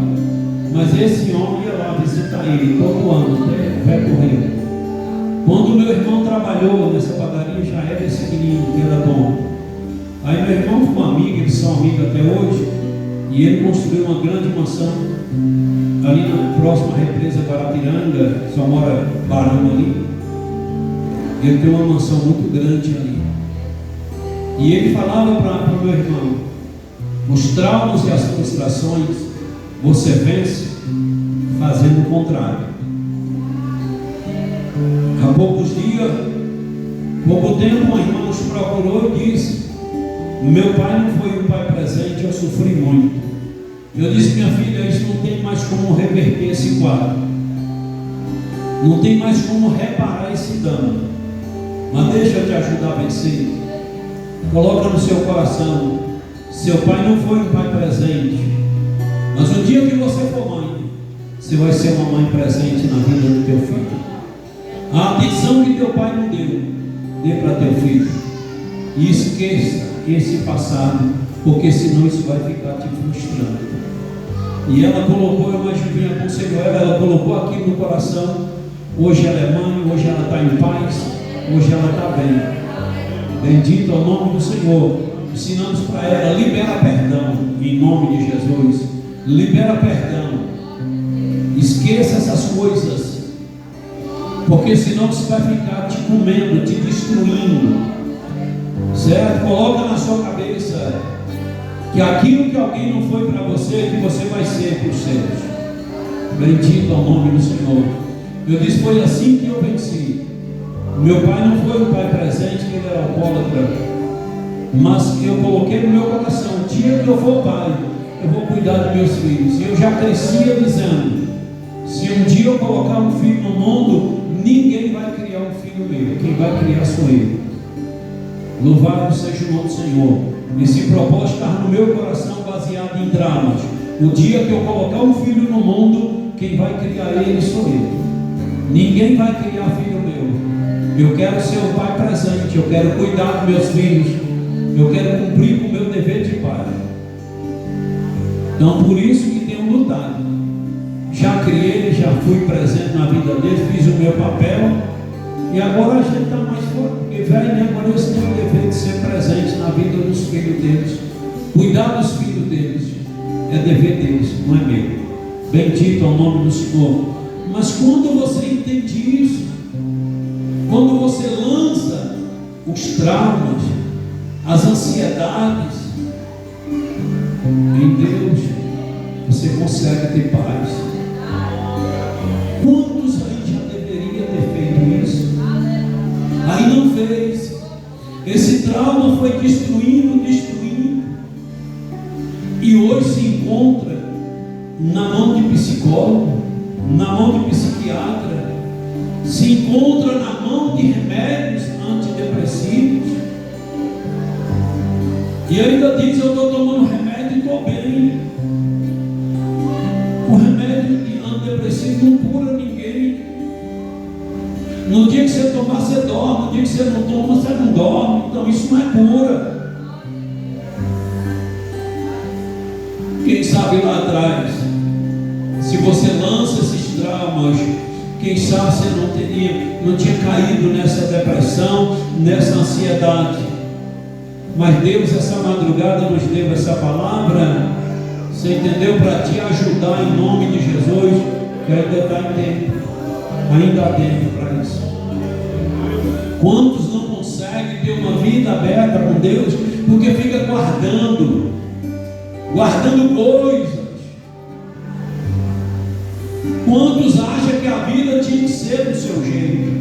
Speaker 2: Mas esse homem ia lá visitar ele todo ano, até recorrer. Quando meu irmão trabalhou nessa padaria, já era esse menino que era dono. Aí meu irmão ficou amigo, eles são amigos até hoje, e ele construiu uma grande mansão ali na próxima represa Guarapiranga, só mora Barão ali. Ele tem uma mansão muito grande ali. E ele falava para o meu irmão: os traumas e as frustrações você vence fazendo o contrário. Há poucos dias, pouco tempo, uma irmã nos procurou e disse: meu pai não foi um pai presente, eu sofri muito. Eu disse: minha filha, isso não tem mais como reverter esse quadro, não tem mais como reparar esse dano, mas deixa eu te ajudar a vencer. Coloca no seu coração: seu pai não foi um pai presente, mas o dia que você for mãe, você vai ser uma mãe presente na vida do teu filho. A atenção que teu pai não deu, dê para teu filho. E esqueça esse passado, porque senão isso vai ficar te frustrando. E ela colocou, eu imagino, aconselhou ela colocou aquilo no coração. Hoje ela é mãe, hoje ela está em paz, hoje ela está bem. Bendito é o nome do Senhor. Ensinamos para ela: libera perdão, em nome de Jesus. Libera perdão. Esqueça essas coisas, porque senão você vai ficar te comendo, te destruindo. Certo? Coloca na sua cabeça que aquilo que alguém não foi para você, que você vai ser para os seus. Bendito é o nome do Senhor. Eu disse: foi assim que eu venci. Meu pai não foi um pai presente, que ele era alcoólatra, mas eu coloquei no meu coração: o dia que eu for pai, eu vou cuidar dos meus filhos. E eu já crescia dizendo: se um dia eu colocar um filho no mundo, ninguém vai criar um filho meu, quem vai criar sou eu. Louvado seja o nome do Senhor. Esse propósito estava no meu coração, baseado em dramas. O dia que eu colocar um filho no mundo, quem vai criar ele sou eu. Ninguém vai criar filho meu. Eu quero ser um pai presente, eu quero cuidar dos meus filhos, eu quero cumprir com o meu dever de pai. Então, por isso que tenho lutado. Já criei, já fui presente na vida deles, fiz o meu papel, e agora a gente está mais forte, porque velho, né? Agora eles têm o dever de ser presente na vida dos filhos deles, cuidar dos filhos deles, é dever deles, não é meu. Bendito é o nome do Senhor. Mas quando você entende isso, quando você lança os traumas, as ansiedades em Deus, você consegue ter paz. Quantos aí já deveria ter feito isso? Aí não fez. Esse trauma foi destruindo, e hoje se encontra na mão de psicólogo, na mão de psiquiatra, se encontra na mão de remédios antidepressivos, e ainda diz: eu estou tomando remédio e estou bem. O remédio antidepressivo não cura ninguém. No dia que você tomar, você dorme. No dia que você não toma, você não dorme. Então isso não é cura. Quem sabe lá atrás, se você lança esses traumas, quem sabe você não tinha caído nessa depressão, nessa ansiedade. Mas Deus, essa madrugada, nos deu essa palavra, você entendeu? Para te ajudar em nome de Jesus, que ainda está em tempo, ainda há tempo para isso. Quantos não conseguem ter uma vida aberta com Deus, porque fica guardando coisas? Quantos acham que a vida tinha que ser do seu jeito?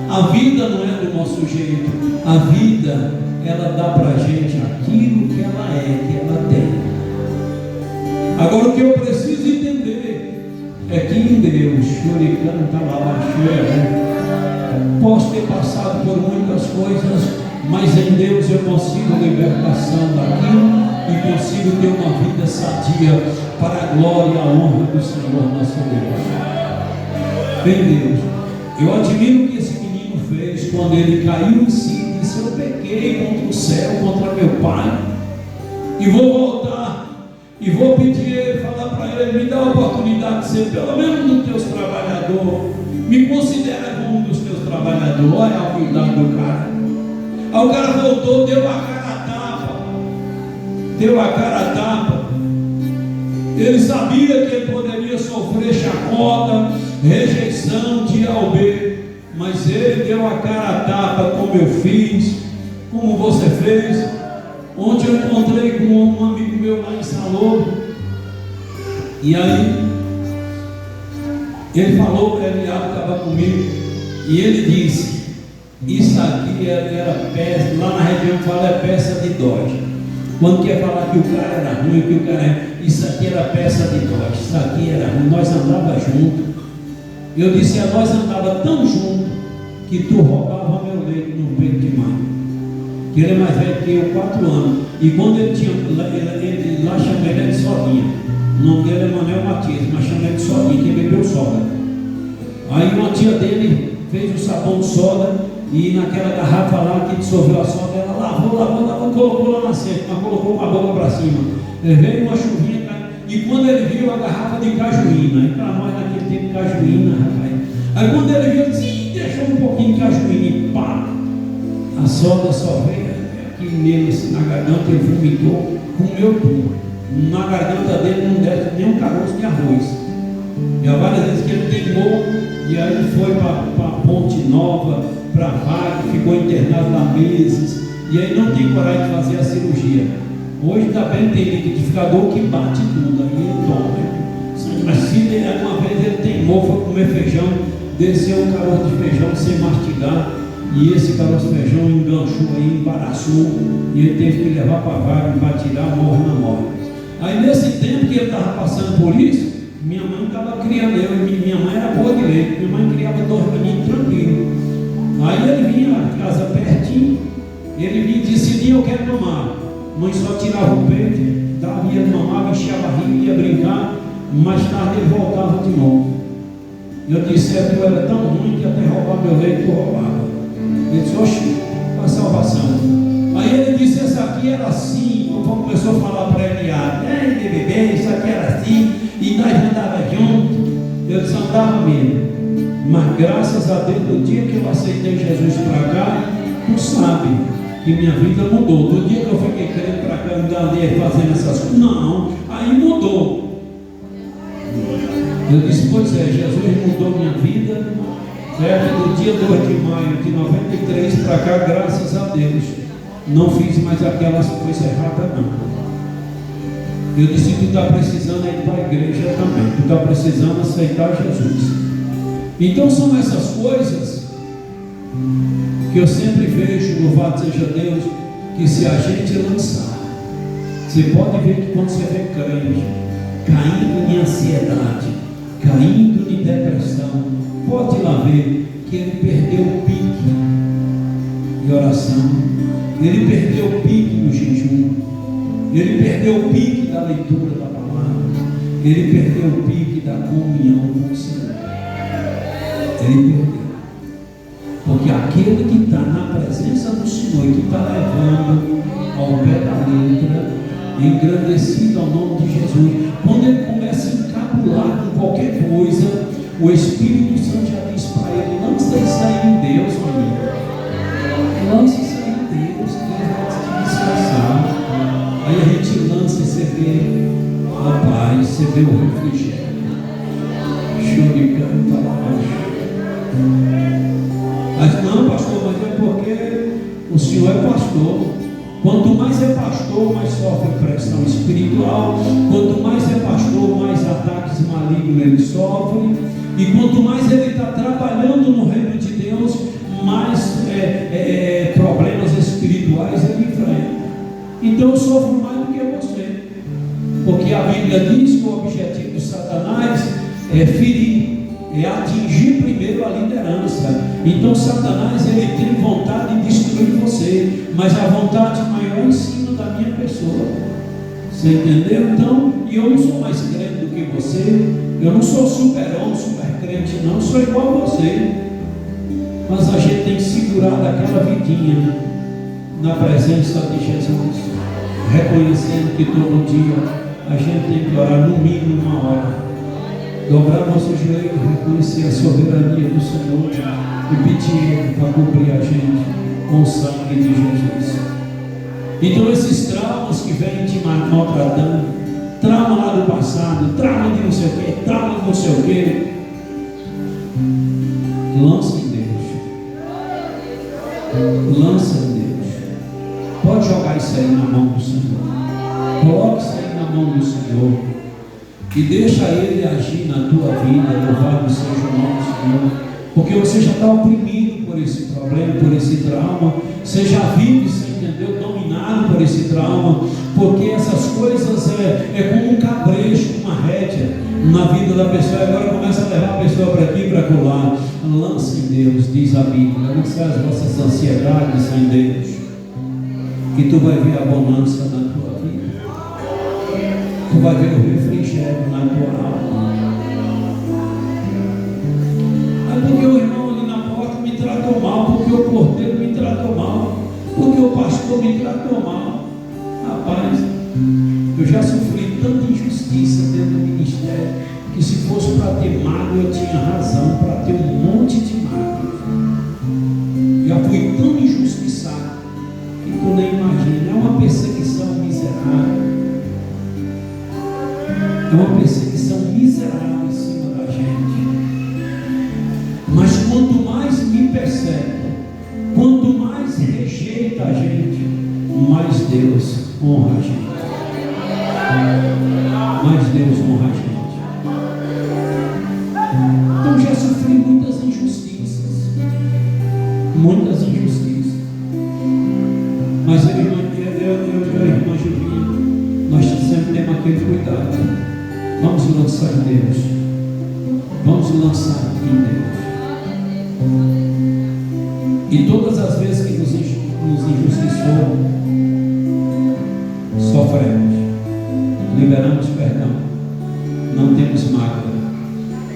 Speaker 2: A vida não é do nosso jeito. A vida, ela dá para a gente aquilo que ela é, que ela tem. Agora, o que eu preciso entender é que em Deus, posso ter passado por muitas coisas, mas em Deus eu consigo libertação daquilo e consigo ter uma vida sadia para a glória e a honra do Senhor nosso Deus. Em Deus, eu admiro o que esse menino fez quando ele caiu em si e disse: eu pequei contra o céu, contra meu pai, e vou voltar. E vou pedir ele, falar para ele: me dá a oportunidade de ser pelo menos um dos teus trabalhadores. Me considera como um dos teus trabalhadores. Olha a cuidado do cara. Aí o cara voltou, deu a cara a tapa. Ele sabia que ele poderia sofrer chacota, rejeição de A ou B, mas ele deu a cara a tapa, como eu fiz, como você fez. Ontem eu encontrei com um amigo meu lá em Salô, e aí ele falou, ele estava comigo, e ele disse: isso aqui era peça, lá na região fala é peça de Dodge. Quando quer falar que o cara era ruim, que o cara isso aqui era peça de Dodge, isso aqui era ruim, nós andávamos juntos. Eu disse: nós andávamos tão juntos que tu roubava meu leite no peito de mãe. Que ele é mais velho que eu, 4 anos. E quando ele tinha, ele lá chama ele de Sodinha. O nome dele é Manuel Matias, mas chama ele de Sodinha, que bebeu soda. Aí uma tia dele fez o sabão de soda, e naquela garrafa lá que dissolveu a soda, ela lavou, colocou lá na seca, mas colocou com a boca para cima. Veio uma chuvinha, E quando ele viu a garrafa de cajuína, e para nós naquele tempo cajuína, rapaz. Aí quando ele viu, ele disse, deixou um pouquinho de cajuína e pá, a soda só veio aqui nele, assim, na garganta, ele vomitou, comeu tudo. Na garganta dele não desce nem um caroço de arroz. E há várias vezes que ele teimou, e aí ele foi para Ponte Nova, para Vaga, ficou internado lá meses, e aí não tem coragem de fazer a cirurgia. Hoje também tem liquidificador que bate tudo, aí ele toma. Mas se uma vez ele teimou, foi comer feijão, desceu um caroço de feijão sem mastigar, e esse caroço de feijão enganchou aí, embaraçou, e ele teve que levar para a Vaga para tirar, morre na morte. Aí nesse tempo que ele estava passando por isso, minha mãe estava criando eu, minha mãe era boa de leite, minha mãe criava 2 meninos tranquilo. Aí ele vinha na casa pertinho, ele vinha e disse, eu quero mamar. A mãe só tirava o peito, dava, ia mamar, enchia a barriga, ia brincar, mais tarde ele voltava de novo. Eu disse, tu era tão ruim que até roubar meu leite tu roubava. Ele disse, oxi, a salvação. Aí ele disse, essa aqui era assim, o povo começou a falar para ele, de bebê, isso aqui era assim, e nós andávamos juntos. Eu disse, andava mesmo. Mas graças a Deus, no dia que eu aceitei Jesus para cá, tu sabe que minha vida mudou. Do dia que eu fiquei crendo para cá, não andei fazendo essas coisas. Não, aí mudou. Eu disse, pois é, Jesus mudou minha vida, certo? Do dia 2 de maio de 93 para cá, graças a Deus, não fiz mais aquelas coisas erradas, não. Eu disse, tu está precisando ir para a igreja também, tu está precisando aceitar Jesus. Então são essas coisas que eu sempre vejo, louvado seja Deus, que se a gente lançar, você pode ver que quando você vê crente caindo em ansiedade, caindo em depressão, pode lá ver que ele perdeu o pique de oração, ele perdeu o pique no jejum, ele perdeu o pique da leitura da palavra, ele perdeu o pique da comunhão com o Senhor. Ele perdeu. Porque aquele que está na presença do Senhor e que está levando ao pé da letra, engrandecido ao nome de Jesus, quando ele começa a encabular com qualquer coisa, o Espírito Santo já diz para ele, lança isso aí em Deus, amigo. Lança isso aí em Deus, que Deus vai te descansar. Aí a gente lança e você vê a paz, você vê o refrigério. Choricando para baixo. Mas não, pastor, mas é porque o senhor é pastor. Quanto mais é pastor, mais sofre pressão espiritual. Quanto mais é pastor, mais ataques malignos ele sofre. E quanto mais ele está trabalhando no reino de Deus, mais problemas espirituais ele enfrenta. Então eu sofro mais do que você. Porque a Bíblia diz que o objetivo de Satanás é ferir, é atingir primeiro a liderança. Então Satanás ele tem vontade de destruir você, mas a vontade maior é em cima da minha pessoa. Você entendeu? Então, e eu não sou mais crente do que você, eu não sou super-homem, super crente não, sou igual a você, mas a gente tem que segurar daquela vidinha na presença de Jesus, reconhecendo que todo dia a gente tem que orar no mínimo 1 hora, dobrar nosso joelho, reconhecer a soberania do Senhor e pedir Ele para cobrir a gente com o sangue de Jesus. Então esses traumas que vêm te maltratando, trauma lá do passado, trauma de não sei o que, trauma de não sei o que, lança em Deus, lança em Deus. Pode jogar isso aí na mão do Senhor, coloque isso aí na mão do Senhor e deixa Ele agir na tua vida. Louvado seja o nome do Senhor, porque você já está oprimido por esse problema, por esse trauma. Você já vive, você entendeu, dominado por esse trauma, porque essas coisas é como um cabresto, uma rédea na vida da pessoa. Agora começa a levar a pessoa para aqui e para colar. Lança em Deus, diz a Bíblia, lance as vossas ansiedades em Deus, e tu vai ver a bonança na tua vida, tu vai ver o refrigério na tua alma. Porque o irmão ali na porta me tratou mal, porque o porteiro me tratou mal, porque o pastor me tratou mal. Rapaz, Eu já sofri tanta injustiça dentro do ministério, que se fosse para ter mágoa, eu tinha razão para ter um monte de mágoa. Já fui tão injustiçado que tu nem imagina. É uma perseguição miserável. É uma perseguição miserável em cima da gente. Mas quanto mais me persegue, quanto mais rejeita a gente, mais Deus honra a gente. Mais Deus honra a gente. Então já sofri muitas injustiças. Muitas injustiças. Mas eu e a irmã Julinha, nós sempre temos aquele cuidado. Vamos lançar em Deus. Vamos lançar em Deus. E todas as vezes que nos injustiçou, sofremos, liberamos perdão, não temos mágoa.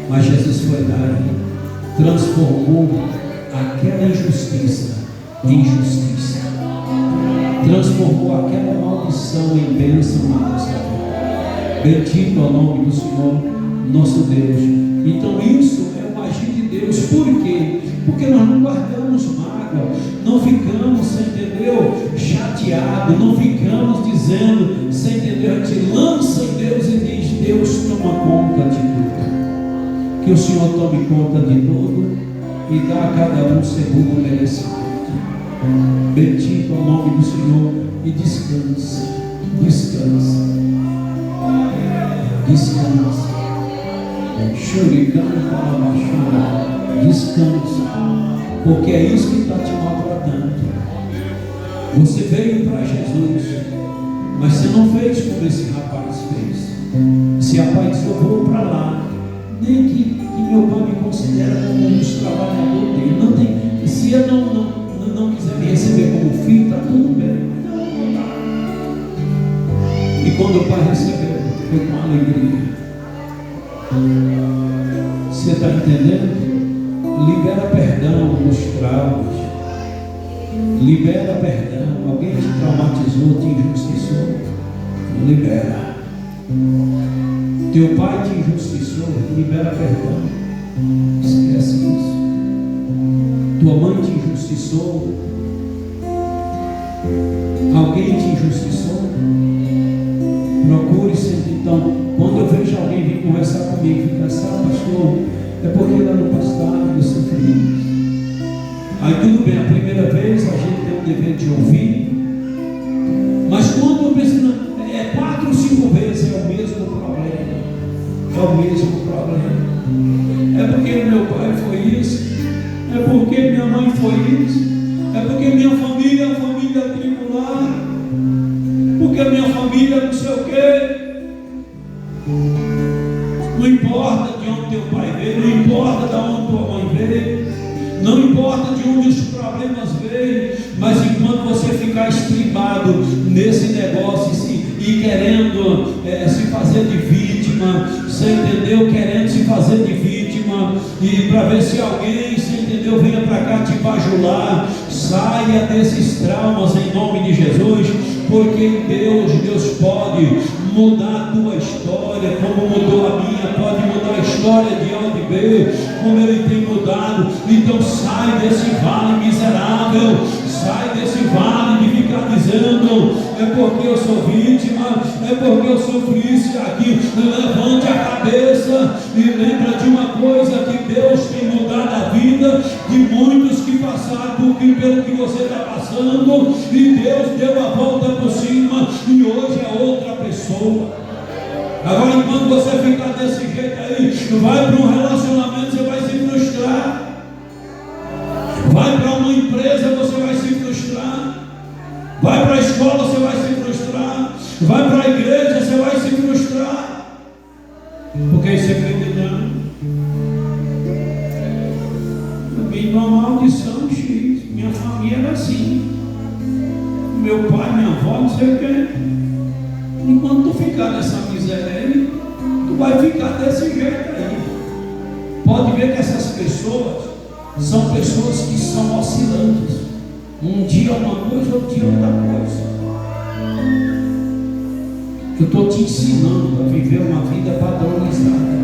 Speaker 2: Mas Jesus foi lá e transformou aquela injustiça em justiça, transformou aquela maldição em bênção na nossa vida. Bendito ao nome do Senhor nosso Deus. Então isso é o agir de Deus. Por quê? Porque nós não guardamos mágoa, não ficamos, você entendeu, chateado, não ficamos dizendo, você entendeu, a gente lança em Deus e diz: Deus, toma conta de tudo, que o Senhor tome conta de tudo e dá a cada um segundo o merecimento. Bendito ao nome do Senhor e descanse, descanse, descanse. Choricando para baixar, descanse, porque é isso que está te maltratando. Você veio para Jesus, mas você não fez como esse rapaz fez. Esse rapaz disse: eu vou para lá, nem que meu pai me considera como um dos trabalhadores dele. Não tem, se eu não quiser me receber como filho, está tudo bem. E quando o pai recebeu, foi com alegria. Você está entendendo? Libera perdão nos traumas. Libera perdão. Alguém te traumatizou, te injustiçou? Libera. Teu pai te injustiçou? Libera perdão. Esquece isso. Tua mãe te injustiçou? Alguém te injustiçou? Procure sempre. Então, quando eu vejo alguém vir conversar comigo e ficar: sabe, pastor, é porque lá no passado eu sofri isso. Aí tudo bem, a primeira vez a gente tem o dever de ouvir, mas quando eu penso, 4 ou 5 vezes é o mesmo problema. É o mesmo problema. É porque meu pai foi isso, é porque minha mãe foi isso, é porque minha família é uma família tribulada, porque a minha família não sei o quê. Não importa de onde teu pai veio, não importa de onde tua mãe veio, não importa de onde os problemas veio, mas enquanto você ficar estribado nesse negócio e querendo se fazer de vítima, você entendeu? Querendo se fazer de vítima, e para ver se alguém, você entendeu, venha para cá te bajular. Saia desses traumas em nome de Jesus, porque Deus pode mudar a tua história, como mudou a minha, pode mudar a história de A e B, como Ele tem mudado. Então sai desse vale miserável, sai desse vale de ficar dizendo: é porque eu sou vítima, é porque eu sofri isso aqui. Levante a cabeça e lembra de uma coisa, que Deus tem mudado a vida de muitos que passaram pelo que você está passando, e Deus deu a volta por cima e hoje é outra pessoa. Agora, enquanto você ficar desse jeito aí, vai para um relacionamento, você vai se frustrar. Vai para uma empresa, você vai se frustrar. Vai para a escola, você vai se frustrar. Vai para a igreja, você vai se frustrar. Porque isso é acreditando. Eu vim numa maldição X. Minha família era assim. Meu pai, minha avó, não sei o quê. Enquanto tu ficar nessa miséria aí, tu vai ficar desse jeito aí. Pode ver que essas pessoas são pessoas que são oscilantes. Um dia uma coisa, outro dia outra coisa. Eu estou te ensinando a viver uma vida padronizada.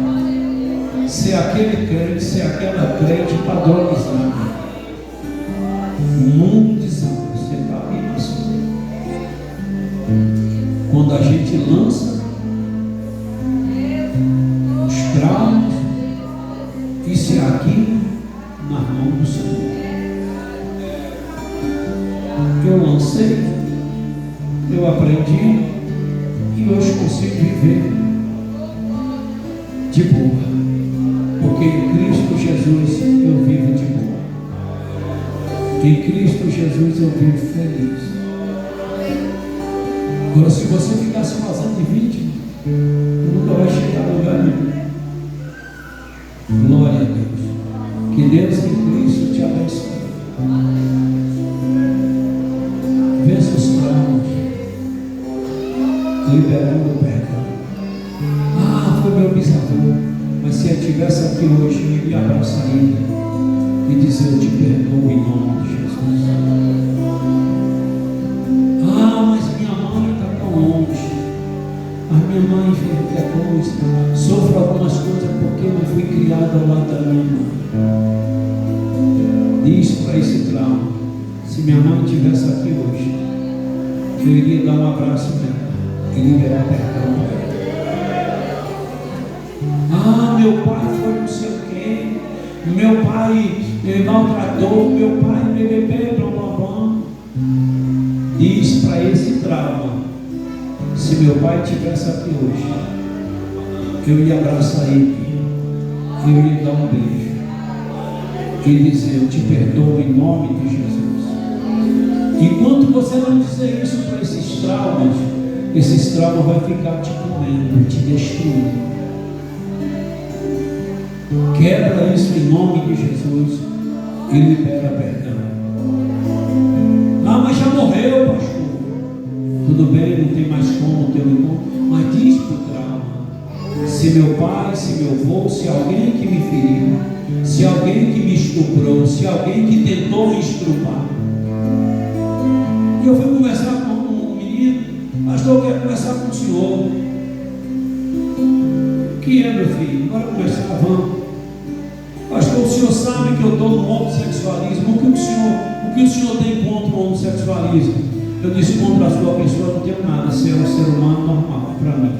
Speaker 2: Ser aquele crente, ser aquela crente padronizada. O mundo desaba, você está ali na sua. Quando a gente lança os traumas, isso e aquilo na mão do Senhor. Eu lancei, eu aprendi e hoje consigo viver de boa, porque em Cristo Jesus eu vivo de boa. Em Cristo Jesus eu vivo feliz. Agora, se você ficar se fazendo de vítima, nunca vai chegar a lugar nenhum. Glória a Deus. Que Deus em Cristo te abençoe. Vença os traumas, liberando o perdão. Ah, foi meu bisavô. Mas se ele estivesse aqui hoje, ele ia abraçar ele e dizer: eu te perdoo em nome de Jesus. Ah, mas minha mãe está tão longe. A minha mãe fez qualquer coisa. Sofro algumas coisas porque não fui criado ao lado da minha mãe. Diz para esse trauma: se minha mãe estivesse aqui hoje, eu iria dar um abraço nela e liberar perdão para ela. Ah, meu pai foi não sei o quê. Meu pai me maltratou. Meu pai bebê, blá blá blá. Diz para esse trauma: se meu pai estivesse aqui hoje, eu ia abraçar ele, eu ia dar um beijo e dizer: eu te perdoo em nome de Jesus. Enquanto você não dizer isso para esses traumas vão ficar te comendo, te destruindo. Quebra isso em nome de Jesus e libera perdão. Ah, mas já morreu, pastor. Tudo bem, não tem mais como ter um encontro, mas diz para o trauma: se meu pai, se meu avô, se alguém que me feriu, se alguém que me estuprou, se alguém que tentou me estrupar. E eu fui conversar com um menino: pastor, eu quero conversar com o senhor. O que é, meu filho? Bora conversar, vamos. Pastor, o senhor sabe que eu estou no homossexualismo. O que o senhor tem contra o homossexualismo? Eu disse: contra a sua pessoa não tenho nada, você é um ser humano normal para mim.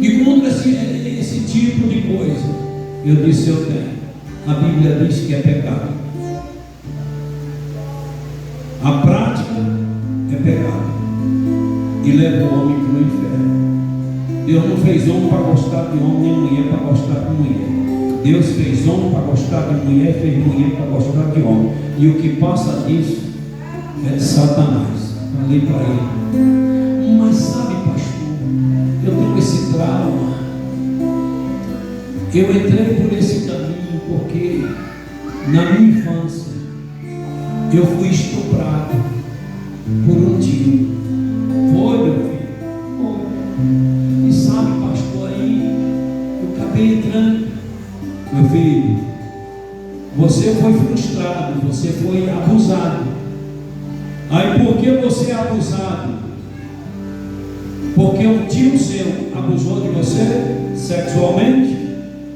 Speaker 2: E contra esse tipo de coisa, eu disse: eu tenho. A Bíblia diz que é pecado. A prática é pecado e leva o homem para o inferno. Deus não fez homem para gostar de homem, nem mulher para gostar de mulher. Deus fez homem para gostar de mulher, fez mulher para gostar de homem. E o que passa disso é de Satanás. Falei para ele: mas sabe, pastor, eu tenho esse trauma. Eu entrei por esse caminho porque na minha infância eu fui estuprado por um tio. Foi, meu filho? Foi. E sabe, pastor, aí eu acabei entrando. Meu filho, você foi frustrado, você foi abusado. Aí por que você é abusado? Porque um tio seu abusou de você sexualmente.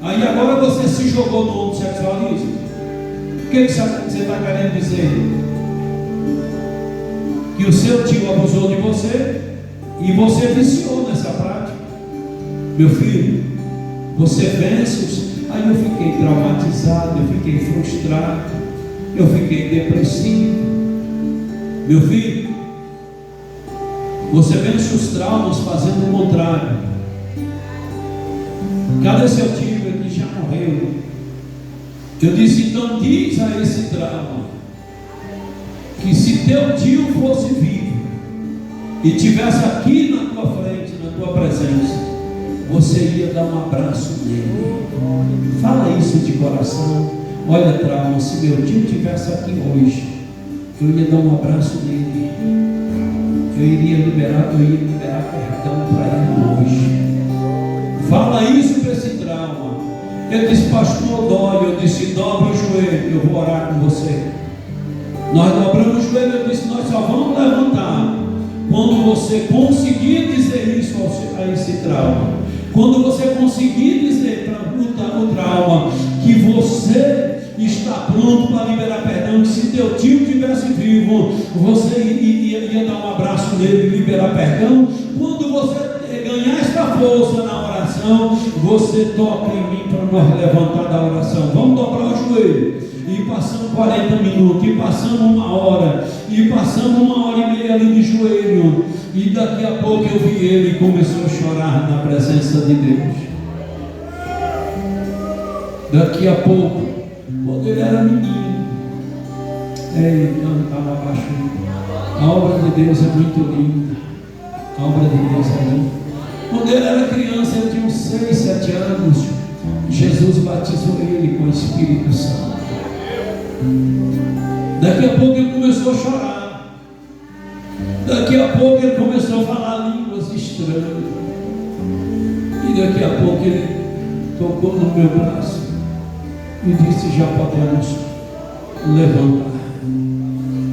Speaker 2: Aí agora você se jogou no homossexualismo. O que você está querendo dizer? Que o seu tio abusou de você e você viciou nessa prática. Meu filho, você vence os... Aí eu fiquei traumatizado, eu fiquei frustrado, eu fiquei depressivo. Meu filho, você vence os traumas fazendo o contrário. Cadê seu tio? Ele já morreu. Eu disse: então diz a esse trauma que se teu tio fosse vivo e estivesse aqui na tua frente, na tua presença, você ia dar um abraço nele. Fala isso de coração. Olha, trauma, se meu tio estivesse aqui hoje, eu ia dar um abraço nele. Eu ia liberar perdão para ele hoje. Fala isso para esse trauma. Ele disse: pastor, dói. Eu disse: dobra o joelho, eu vou orar com você. Nós dobramos o joelho. Eu disse: nós só vamos levantar quando Quando você conseguir dizer isso a esse trauma, quando você conseguir dizer para o trauma que você está pronto para liberar perdão, que se teu tio estivesse vivo, você ia dar um abraço nele e liberar perdão. Quando você ganhar esta força na oração, você toca em mim para nós levantar da oração. Vamos dobrar o joelho. E passamos 40 minutos, e passamos 1 hora, e passamos 1h30 ali de joelho. E daqui a pouco eu vi ele e começou a chorar na presença de Deus. Daqui a pouco, quando ele era menino, ele cantava baixinho. A obra de Deus é muito linda. A obra de Deus é linda. Quando ele era criança, ele tinha uns 6, 7 anos. Jesus batizou ele com o Espírito Santo. Daqui a pouco ele começou a chorar. Daqui a pouco ele começou a falar línguas estranhas. E daqui a pouco ele tocou no meu braço e disse: já podemos levantar.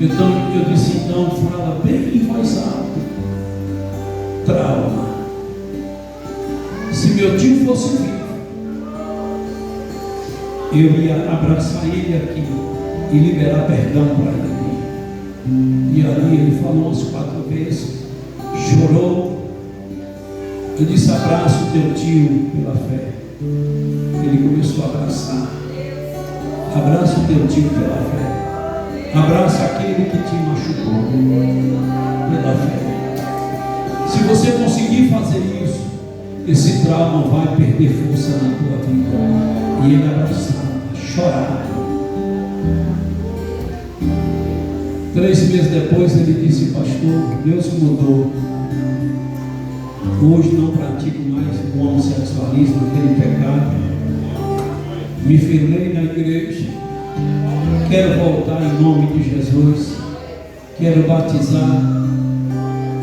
Speaker 2: Então eu disse: então fala bem em voz alta. Trauma. Se meu tio fosse vivo, eu ia abraçar ele aqui e liberar perdão para ele. E ali ele falou umas 4 vezes, chorou. Eu disse: abraça o teu tio pela fé. Ele começou a abraçar. Abraça o teu tio pela fé. Abraça aquele que te machucou pela fé. Se você conseguir fazer isso, esse trauma vai perder força na tua vida. E ele abraçava, chorava. 3 meses depois ele disse: pastor, Deus mudou. Hoje não pratico mais o homossexualismo, aquele pecado. Me firmei na igreja. Quero voltar em nome de Jesus. Quero batizar.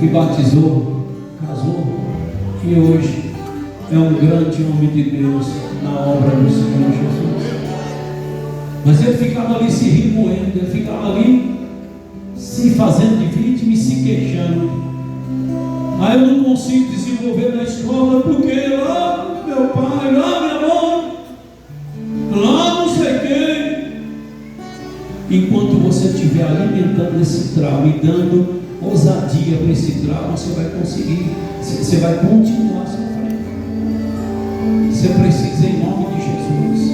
Speaker 2: Que batizou, casou. E hoje é um grande homem de Deus na obra do Senhor Jesus. Mas ele ficava ali se remoendo, ele ficava ali se fazendo de vítima e se queixando. Aí eu não consigo desenvolver na escola porque lá meu pai, lá minha mãe, lá não sei quem. Enquanto você estiver alimentando esse trauma e dando ousadia para esse trauma, você vai conseguir, você vai continuar sofrendo. Você precisa, em nome de Jesus,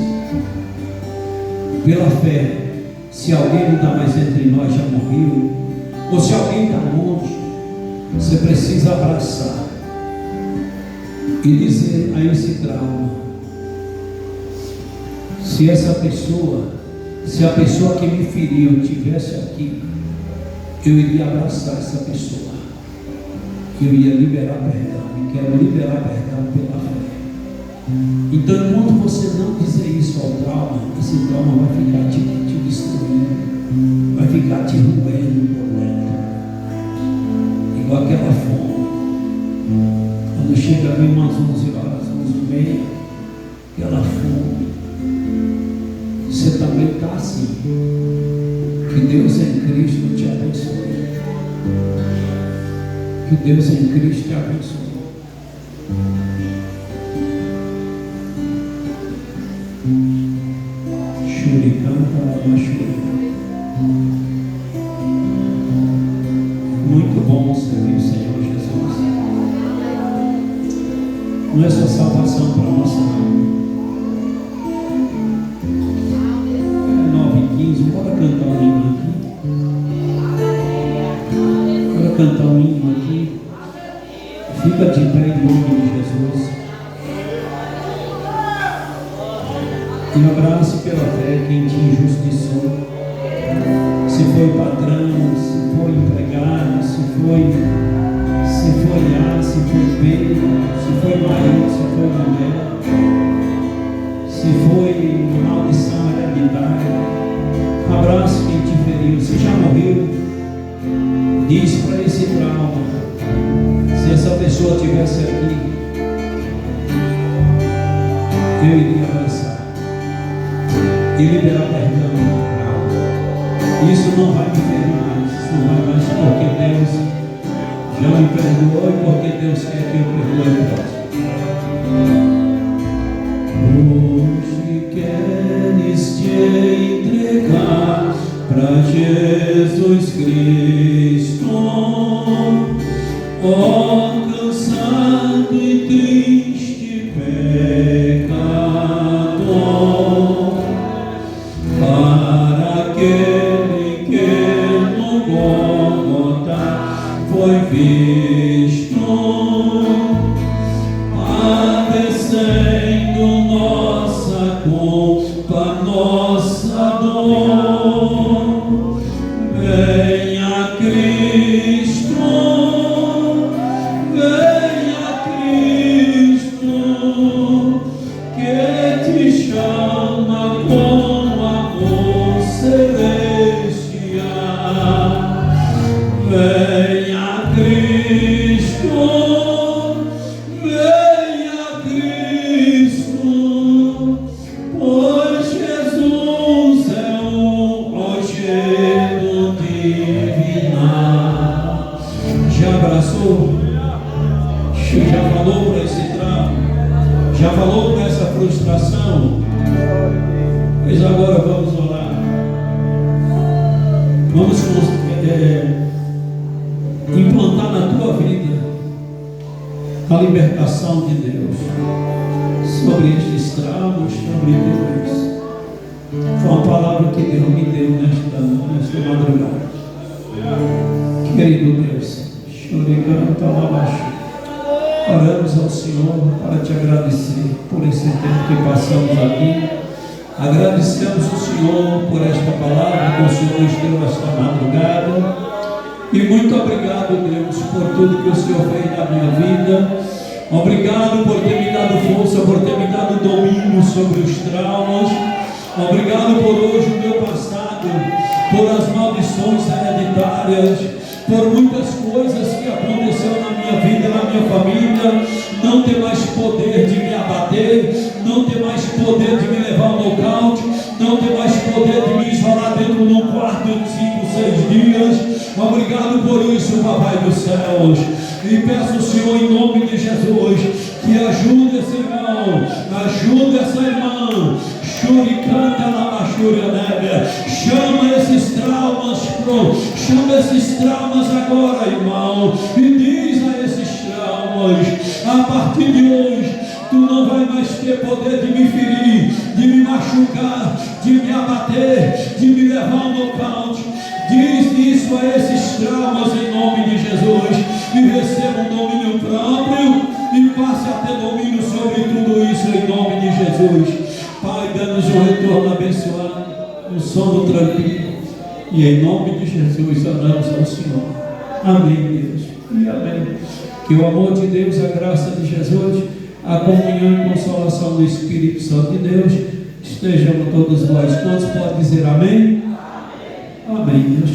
Speaker 2: pela fé. Se alguém não está mais entre nós, já morreu, ou se alguém está longe, você precisa abraçar e dizer a esse trauma: se essa pessoa, se a pessoa que me feriu estivesse aqui, eu iria abraçar essa pessoa, eu ia liberar perdão, e quero liberar perdão pela fé. Então, enquanto você não dizer isso ao trauma, esse trauma vai ficar te destruindo, vai ficar te roendo por dentro, igual aquela fome. Quando chega bem umas 11 horas, 11h30, aquela fome, você também está assim. Que Deus em Cristo te abençoe. Que Deus em Cristo te abençoe. Muito bom servir o Senhor Jesus. Não é só salvação para nossa alma. É 9h15, bora cantar um hino aqui. Bora cantar um hino aqui. Fica de pé em nome de Jesus. E abrace pela fé quem te injustiçou. Se foi patrão, se foi empregado, se foi A, se foi B, se foi marido, se foi mulher, se foi maldição hereditária. Abrace quem te feriu. Se já morreu, diz para esse trauma: se essa pessoa estivesse aqui, eu iria abraçar e liberar perdão. Isso não vai me ferir mais, isso não vai mais, porque Deus já me perdoou e porque Deus quer que eu perdoe o próximo. Hoje queres te entregar para Jesus Cristo, ó cansado e triste pecador, para aquele que no Gólgota foi visto, padecendo nossa culpa, nossa dor. Venha Cristo, que te chama com amor celestial. Venha Cristo, pois Jesus é o rochedo divinal. Já abraçou? Já falou para esse trauma? Já falou para essa frustração? Pois agora vamos orar. Vamos implantar na tua vida a libertação de Deus sobre estes traumas, sobre Deus. Foi uma palavra que Deus me deu nesta madrugada. Querido Deus, oramos ao Senhor para te agradecer por esse tempo que passamos aqui. Agradecemos ao Senhor por esta palavra que o Senhor nos deu esta madrugada. E muito obrigado, Deus, por tudo que o Senhor fez na minha vida. Obrigado por ter me dado força, por ter me dado domínio sobre os traumas. Obrigado por hoje o meu passado, por as maldições hereditárias, por muitas coisas que aconteceram na minha vida, na minha família. Não tem mais poder de me abater, não tem mais poder de me levar ao nocaute, não tem mais poder de me isolar dentro de um quarto de 5, 6 dias. Obrigado por isso, Papai dos céus. E peço ao Senhor, em nome de Jesus, que ajude esse irmão, ajude essa irmã. Churicanta na Machúria Nébia. Chama esses traumas agora, irmão. E diz a esses traumas: a partir de hoje, tu não vai mais ter poder de me ferir, de me machucar, de me abater, de me levar ao nocaute. Diz isso a esses traumas em nome de Jesus, e receba um domínio próprio e passe a ter domínio sobre tudo isso em nome de Jesus. Pai, dá-nos um retorno abençoado, um sono tranquilo, e em nome de Jesus oramos ao Senhor. Amém, Deus, e amém. Que o amor de Deus, a graça de Jesus, a comunhão e consolação do Espírito Santo de Deus estejam com todos nós. Todos podem dizer amém? Amém. Deus